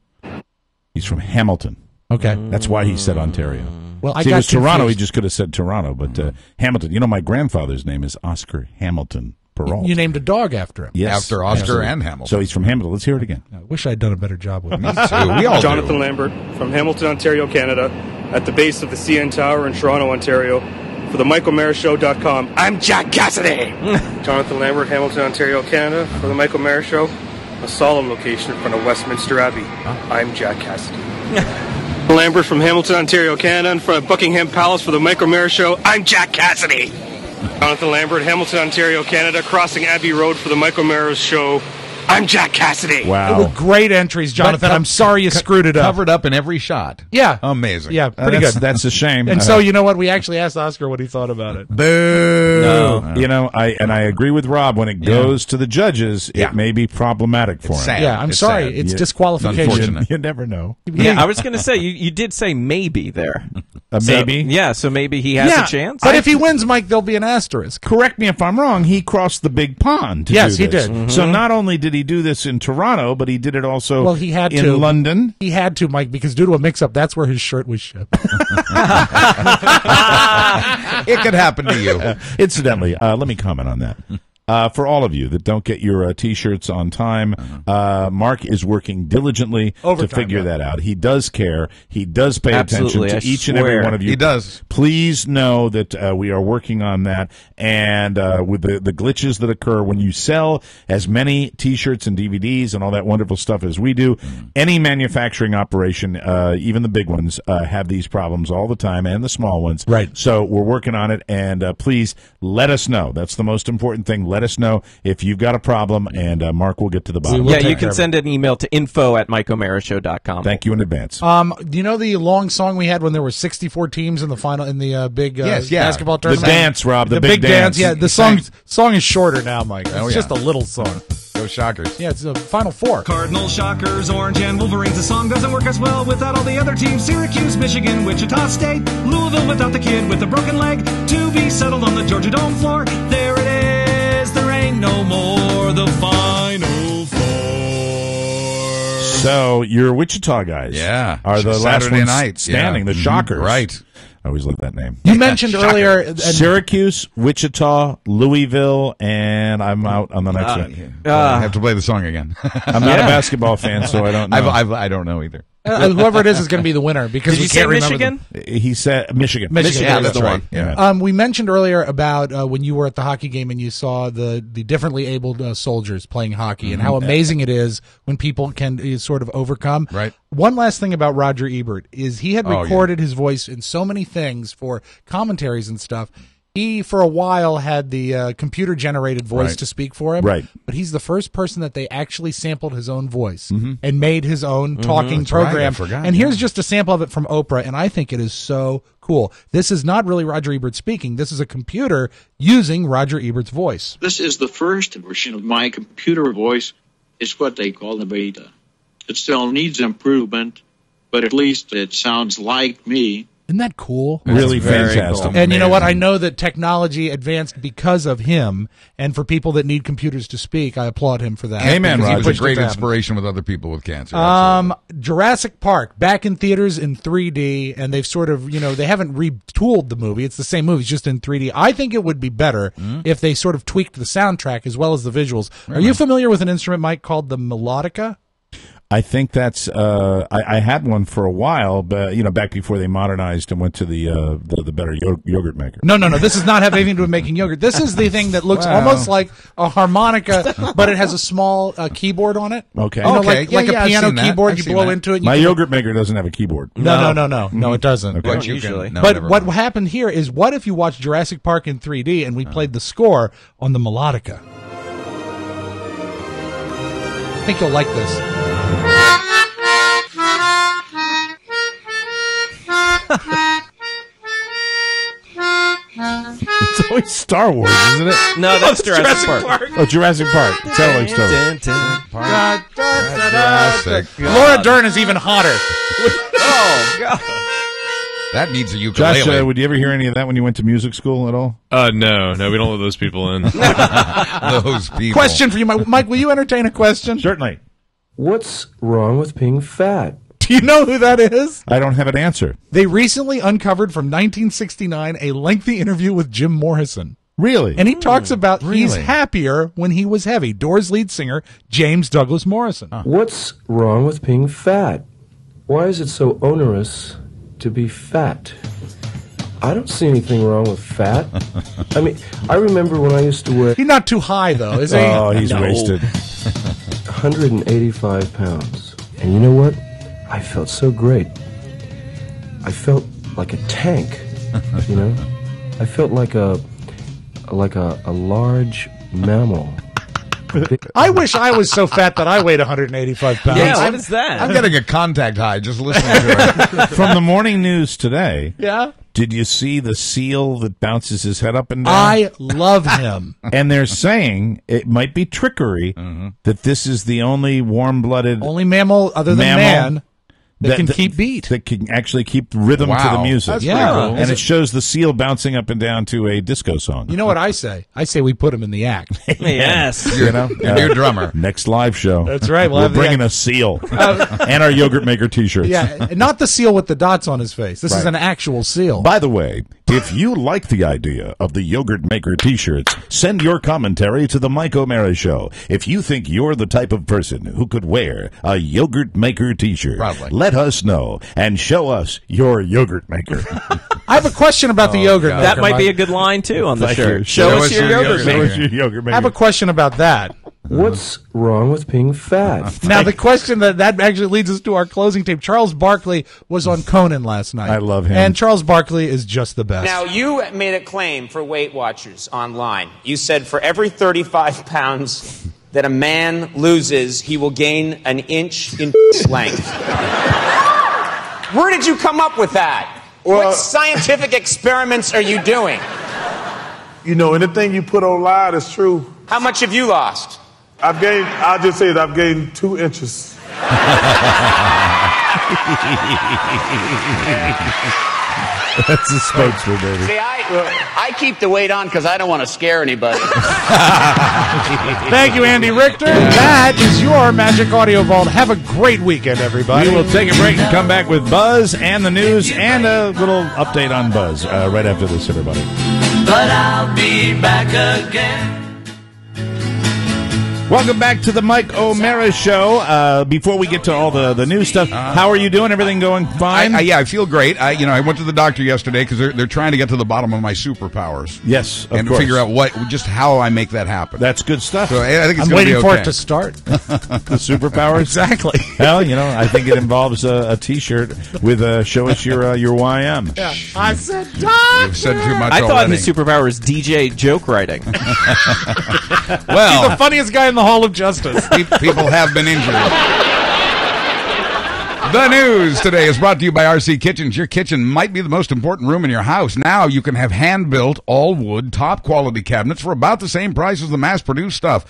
He's from Hamilton. Okay. That's why he said Ontario. Well, See, if it was Toronto, he just could have said Toronto, but Hamilton. You know, my grandfather's name is Oscar Hamilton Peralta. You named a dog after him. Yes. After Oscar and Hamilton. So he's from Hamilton. Let's hear it again. I wish I'd done a better job with Me too. We all Jonathan do. Lambert from Hamilton, Ontario, Canada, at the base of the CN Tower in Toronto, Ontario. For the MichaelMarashow.com, I'm Jack Cassidy. Jonathan Lambert, Hamilton, Ontario, Canada. For the Michael Mara Show, a solemn location in front of Westminster Abbey. I'm Jack Cassidy. Lambert from Hamilton, Ontario, Canada, in front of Buckingham Palace for the Michael Mara Show. I'm Jack Cassidy. Jonathan Lambert, Hamilton, Ontario, Canada, crossing Abbey Road for the Michael Mara Show. I'm Jack Cassidy. Wow. They were great entries, Jonathan. I'm sorry you screwed it up. Covered up in every shot. Yeah. Amazing. Yeah, pretty good. That's a shame. And so, you know what? We actually asked Oscar what he thought about it. Boo. No. You know, I agree with Rob. When it goes to the judges, it may be problematic for him. Sad. Yeah, I'm sorry. Sad. It's disqualification. Unfortunate. You never know. Yeah, I was going to say, you did say maybe there. Maybe? Yeah, so maybe he has a chance. But if he wins, Mike, there'll be an asterisk. Correct me if I'm wrong. He crossed the big pond to Yes, do he this. did. Mm-hmm. So not only did he do this in Toronto, but he did it also Well, he had in to. London. He had to, Mike, because due to a mix-up, that's where his shirt was shipped. It could happen to you. Incidentally, let me comment on that. For all of you that don't get your T-shirts on time, Mark is working diligently to figure that out. He does care. He does pay attention to each and every one of you. He does. Please know that we are working on that. And with the glitches that occur when you sell as many T-shirts and DVDs and all that wonderful stuff as we do, any manufacturing operation, even the big ones, have these problems all the time, and the small ones. Right. So we're working on it, and please let us know. That's the most important thing. Let us know if you've got a problem, and Mark will get to the bottom. Yeah, you can send an email to info@MikeO'MaraShow.com. Thank you in advance. Do you know the long song we had when there were 64 teams in the final in the big basketball tournament? The dance, Rob. The big dance. Yeah, the song is shorter now, Mike. It's just a little song. Go Shockers. Yeah, it's the Final Four. Cardinals, Shockers, Orange, and Wolverines. The song doesn't work as well without all the other teams. Syracuse, Michigan, Wichita State, Louisville without the kid with a broken leg. To be settled on the Georgia Dome floor. There it is. There ain't no more. The Final Four. So your Wichita guys, are the last Saturday ones night standing. The Mhm. Shockers, Right. I always love that name. You mentioned earlier Syracuse, Wichita, Louisville, and I'm out on the next one. I have to play the song again. I'm not a basketball fan, so I don't know. I don't know either. Whoever it is going to be the winner because we can't remember. Michigan? He said Michigan. Michigan, that's the one. Yeah. We mentioned earlier about when you were at the hockey game and you saw the differently abled soldiers playing hockey and how amazing it is when people can sort of overcome. Right. One last thing about Roger Ebert is he had recorded his voice in so many things for commentaries and stuff. He, for a while, had the computer-generated voice to speak for him. Right. But he's the first person that they actually sampled his own voice and made his own talking program. And here's just a sample of it from Oprah, and I think it is so cool. This is not really Roger Ebert speaking. This is a computer using Roger Ebert's voice. This is the first version of my computer voice. It's what they call the beta. It still needs improvement, but at least it sounds like me. Isn't that cool? Really fantastic. Cool. And you know what? I know that technology advanced because of him, and for people that need computers to speak, I applaud him for that. Amen, He Roger. was a great inspiration with other people with cancer. Jurassic Park, back in theaters in 3D, and they've sort of, they haven't retooled the movie. It's the same movie, it's just in 3D. I think it would be better if they sort of tweaked the soundtrack as well as the visuals. Are you familiar with an instrument, Mike, called the melodica? I think that's. I had one for a while, but back before they modernized and went to the better yogurt maker. No. This does not have anything to do with making yogurt. This is the thing that looks almost like a harmonica, but it has a small keyboard on it. Okay. Like a piano keyboard. You blow into it. My yogurt maker doesn't have a keyboard. No, it doesn't. Okay. But usually. But what happened here is, what if you watched Jurassic Park in 3D and we played the score on the melodica? I think you'll like this. It's always Star Wars, isn't it? No, that's Jurassic Park. Oh, Jurassic Park. Totally Star Wars. Jurassic. Laura Dern is even hotter. Oh, God. That needs a ukulele. Josh, would you ever hear any of that when you went to music school at all? No, we don't let those people in. Those people. Question for you, Mike. Will you entertain a question? Certainly. What's wrong with being fat? Do you know who that is? I don't have an answer. They recently uncovered from 1969 a lengthy interview with Jim Morrison. Really? And he talks about he's happier when he was heavy. Doors lead singer James Douglas Morrison. What's wrong with being fat? Why is it so onerous to be fat? I don't see anything wrong with fat. I mean, I remember when I used to weigh... He's not too high, though, is he? Oh, he's wasted. 185 pounds. And you know what? I felt so great. I felt like a tank, I felt like a large mammal. I wish I was so fat that I weighed 185 pounds. Yeah, what is that? I'm getting a contact high just listening to it. From the morning news today. Yeah. Did you see the seal that bounces his head up and down? I love him. And they're saying it might be trickery that this is the only warm-blooded only mammal other than man that can keep beat. That can actually keep rhythm to the music. That's pretty cool. And it shows the seal bouncing up and down to a disco song. You know what I say? I say we put him in the act. Yes. You know, your drummer. Next live show. That's right. We're bringing a seal and our Yogurt Maker T-shirts. Yeah, not the seal with the dots on his face. This is an actual seal. By the way, if you like the idea of the Yogurt Maker T-shirts, send your commentary to the Mike O'Mara Show. If you think you're the type of person who could wear a Yogurt Maker T-shirt, let us know and show us your Yogurt Maker. I have a question about the yogurt maker. That might be a good line, too, on the Thank shirt. you. Show us your yogurt maker. Show us your yogurt maker. I have a question about that. What's wrong with being fat? Now, the question that actually leads us to our closing tape. Charles Barkley was on Conan last night. I love him. And Charles Barkley is just the best. Now, you made a claim for Weight Watchers online. You said for every 35 pounds that a man loses, he will gain an inch in length. Where did you come up with that? What scientific experiments are you doing? You know, anything you put online is true. How much have you lost? I'll just say that I've gained 2 inches. That's the spokesman, baby. See, I keep the weight on because I don't want to scare anybody. Thank you, Andy Richter. That is your Magic Audio Vault. Have a great weekend, everybody. We will take a break and come back with Buzz and the news and a little update on Buzz right after this, everybody. But I'll be back again. Welcome back to the Mike O'Mara Show. Before we get to all the new stuff, how are you doing? Everything going fine? I feel great. I went to the doctor yesterday because they're trying to get to the bottom of my superpowers. Yes, of and course. figure out just how I make that happen. That's good stuff. So I think it's I'm going to be waiting okay. for it to start. The superpowers? Exactly. Well, I think it involves a T-shirt with show us your YM. Yeah. I said, You've said too much I thought already. his superpower was DJ joke writing. Well, he's the funniest guy in the Hall of Justice. People have been injured. The news today is brought to you by RC Kitchens. Your kitchen might be the most important room in your house. Now you can have hand-built, all-wood, top-quality cabinets for about the same price as the mass-produced stuff.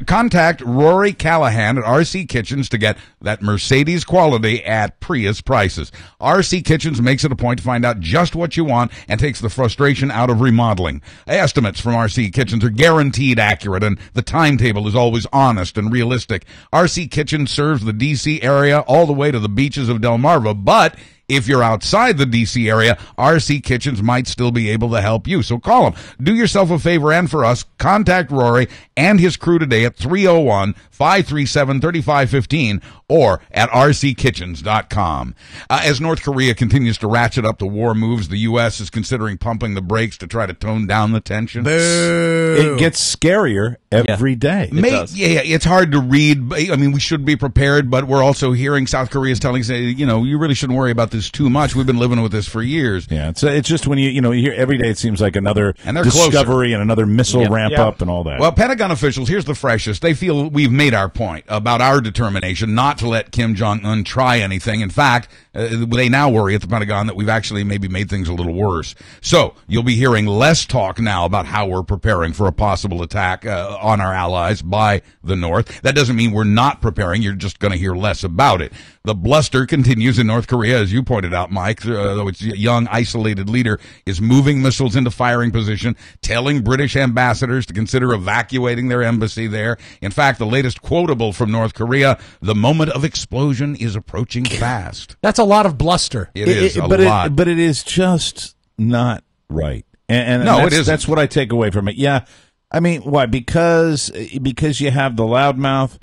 Contact Rory Callahan at RC Kitchens to get that Mercedes quality at Prius prices. RC Kitchens makes it a point to find out just what you want and takes the frustration out of remodeling. Estimates from RC Kitchens are guaranteed accurate, and the timetable is always honest and realistic. RC Kitchens serves the D.C. area all the way to the beaches of Delmarva, but if you're outside the D.C. area, RC Kitchens might still be able to help you. So call them. Do yourself a favor, and for us, contact Rory and his crew today at 301-537-3515 or at rckitchens.com. As North Korea continues to ratchet up the war moves, the U.S. is considering pumping the brakes to try to tone down the tension. It gets scarier every day. It's hard to read. I mean, we should be prepared, but we're also hearing South Korea is telling us, you really shouldn't worry about this too much. We've been living with this for years. Yeah, it's just when you hear every day, it seems like another they're discovery closer. and another missile ramp up and all that. Well, Pentagon officials, here's the freshest. They feel we've made our point about our determination not to let Kim Jong-un try anything. In fact, they now worry at the Pentagon that we've actually maybe made things a little worse. So you'll be hearing less talk now about how we're preparing for a possible attack on our allies by the North. That doesn't mean we're not preparing. You're just going to hear less about it. The bluster continues in North Korea, as you pointed out, Mike, though its young, isolated leader is moving missiles into firing position, telling British ambassadors to consider evacuating their embassy there. In fact, the latest quotable from North Korea, the moment of explosion is approaching fast. That's a lot of bluster. It is a lot. But it is just not right. And no, that's, it isn't. That's what I take away from it. Yeah. I mean, why? Because you have the loudmouth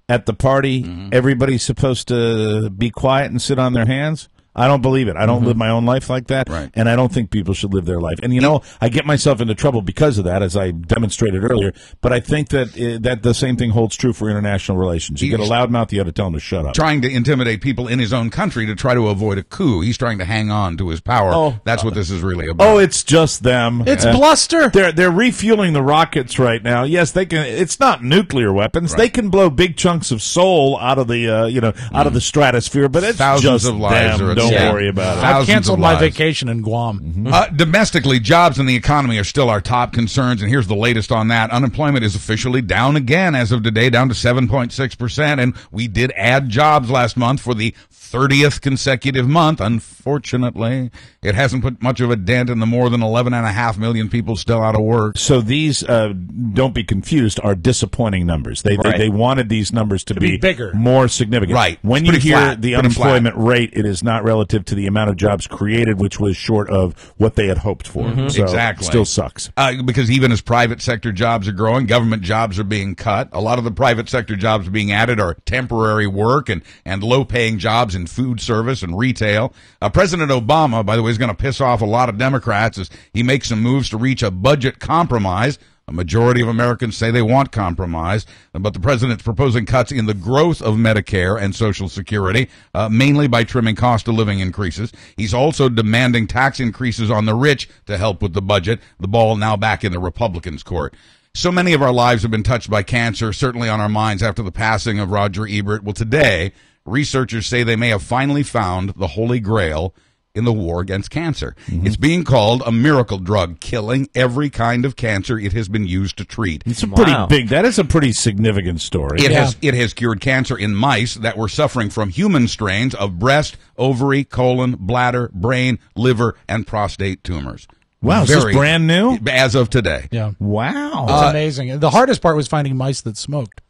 at the party, everybody's supposed to be quiet and sit on their hands? I don't believe it. I don't live my own life like that, and I don't think people should live their life. And, I get myself into trouble because of that, as I demonstrated earlier, but I think that the same thing holds true for international relations. You get a loudmouth, you got to tell him to shut up. Trying to intimidate people in his own country to try to avoid a coup. He's trying to hang on to his power. That's what this is really about. Oh, it's just them. It's bluster. They're refueling the rockets right now. Yes, they can. It's not nuclear weapons. They can blow big chunks of soul out of the out of the stratosphere, but it's thousands just of lives them. are Don't worry about it. I've canceled my vacation in Guam. Domestically, jobs and the economy are still our top concerns, and here's the latest on that. Unemployment is officially down again as of today, down to 7.6%, and we did add jobs last month for the 30th consecutive month. Unfortunately, it hasn't put much of a dent in the more than 11.5 million people still out of work. So these, don't be confused, are disappointing numbers. They wanted these numbers to be bigger, more significant. Right. When you hear the unemployment rate, it is not relative to the amount of jobs created, which was short of what they had hoped for. So Exactly. It still sucks. Because even as private sector jobs are growing, government jobs are being cut. A lot of the private sector jobs being added are temporary work and low-paying jobs in food service and retail. President Obama, by the way, is going to piss off a lot of Democrats as he makes some moves to reach a budget compromise. A majority of Americans say they want compromise, but the president's proposing cuts in the growth of Medicare and Social Security, mainly by trimming cost of living increases. He's also demanding tax increases on the rich to help with the budget. The ball now back in the Republicans' court. So many of our lives have been touched by cancer, certainly on our minds after the passing of Roger Ebert. Well, today, researchers say they may have finally found the Holy Grail in the war against cancer. It's being called a miracle drug, killing every kind of cancer it has been used to treat. It's that is a pretty significant story. It has cured cancer in mice that were suffering from human strains of breast, ovary, colon, bladder, brain, liver, and prostate tumors. Wow, is this brand new? As of today. Yeah. Wow. It's amazing. The hardest part was finding mice that smoked.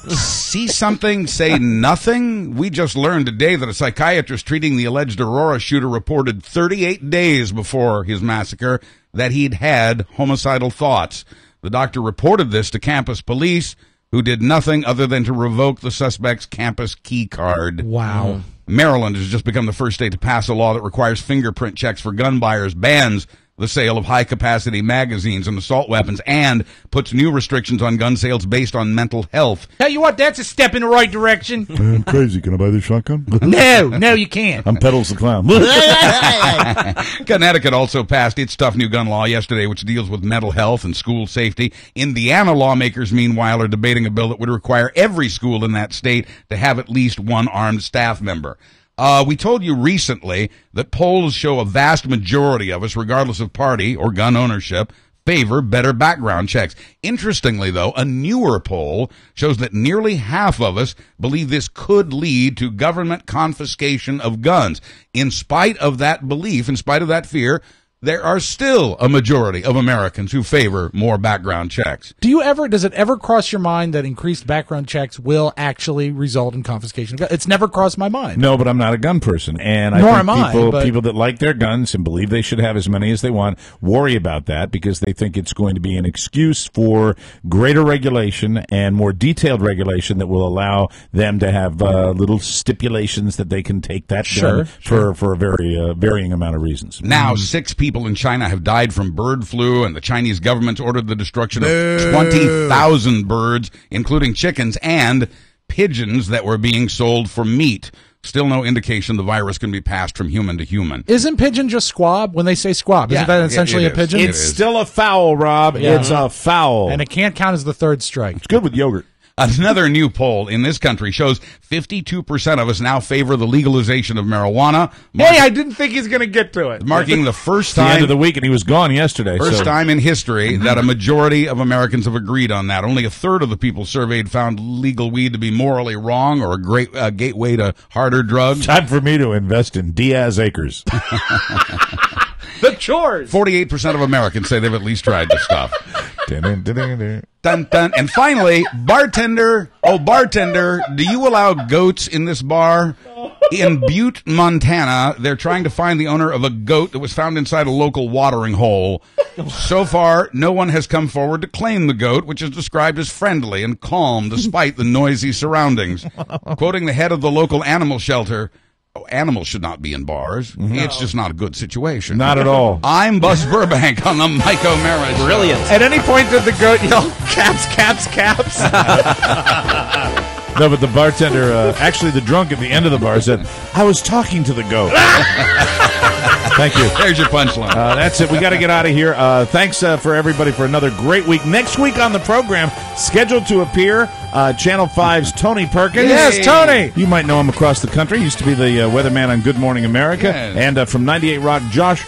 See something, say nothing. We just learned today that a psychiatrist treating the alleged Aurora shooter reported 38 days before his massacre that he'd had homicidal thoughts. The doctor reported this to campus police, who did nothing other than to revoke the suspect's campus key card. Wow. Maryland has just become the first state to pass a law that requires fingerprint checks for gun buyers, bans the sale of high-capacity magazines and assault weapons, and puts new restrictions on gun sales based on mental health. Tell you what, that's a step in the right direction. I'm crazy. Can I buy this shotgun? No, you can't. I'm Pedals the Clown. Connecticut also passed its tough new gun law yesterday, which deals with mental health and school safety. Indiana lawmakers, meanwhile, are debating a bill that would require every school in that state to have at least one armed staff member. We told you recently that polls show a vast majority of us, regardless of party or gun ownership, favor better background checks. Interestingly, though, a newer poll shows that nearly half of us believe this could lead to government confiscation of guns. In spite of that belief, in spite of that fear, there are still a majority of Americans who favor more background checks. Does it ever cross your mind that increased background checks will actually result in confiscation of guns? It's never crossed my mind. No, but I'm not a gun person. And Nor I am think I, people that like their guns and believe they should have as many as they want worry about that because they think it's going to be an excuse for greater regulation and more detailed regulation that will allow them to have little stipulations that they can take that gun for a very varying amount of reasons. Now, 6 people in China have died from bird flu, and the Chinese government's ordered the destruction of 20,000 birds, including chickens and pigeons that were being sold for meat. Still no indication the virus can be passed from human to human. Isn't pigeon just squab? When they say squab, isn't that essentially a pigeon? It's still a fowl, Rob. Yeah. It's a fowl. And it can't count as the third strike. It's good with yogurt. Another new poll in this country shows 52% of us now favor the legalization of marijuana. Hey, I didn't think he's going to get to it. Marking the first the time end of the week, and he was gone yesterday. First time in history that a majority of Americans have agreed on that. Only a third of the people surveyed found legal weed to be morally wrong or a great gateway to harder drugs. Time for me to invest in Diaz Acres. The chores. 48% of Americans say they've at least tried this stuff. Dun, dun, dun. And finally, bartender, do you allow goats in this bar? In Butte, Montana, they're trying to find the owner of a goat that was found inside a local watering hole. So far, no one has come forward to claim the goat, which is described as friendly and calm despite the noisy surroundings. Quoting the head of the local animal shelter, animals should not be in bars. It's just not a good situation. Not at all. I'm Buzz Burbank on the Mike O'Mara Show. Brilliant. At any point did the goat yell, caps, caps, caps? No, but the bartender, actually the drunk at the end of the bar said, I was talking to the goat. Thank you. There's your punchline. That's it. We got to get out of here. Thanks for everybody for another great week. Next week on the program, scheduled to appear, Channel 5's Tony Perkins. Yes, Tony! You might know him across the country. He used to be the weatherman on Good Morning America. Yes. And from 98 Rock, Josh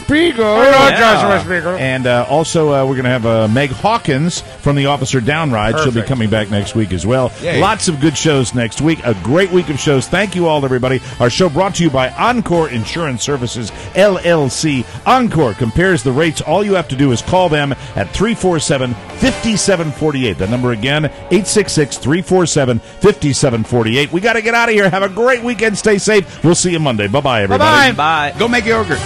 Spiegel. Joshua Spiegel. And also, we're going to have Meg Hawkins from the Officer Down Ride. She'll be coming back next week as well. Yay. Lots of good shows next week. A great week of shows. Thank you all, everybody. Our show brought to you by Encore Insurance Services, LLC. Encore compares the rates. All you have to do is call them at 347-5748. The number again, 866-347-5748. We got to get out of here. Have a great weekend. Stay safe. We'll see you Monday. Bye-bye, everybody. Bye-bye. Bye. Go make yogurt.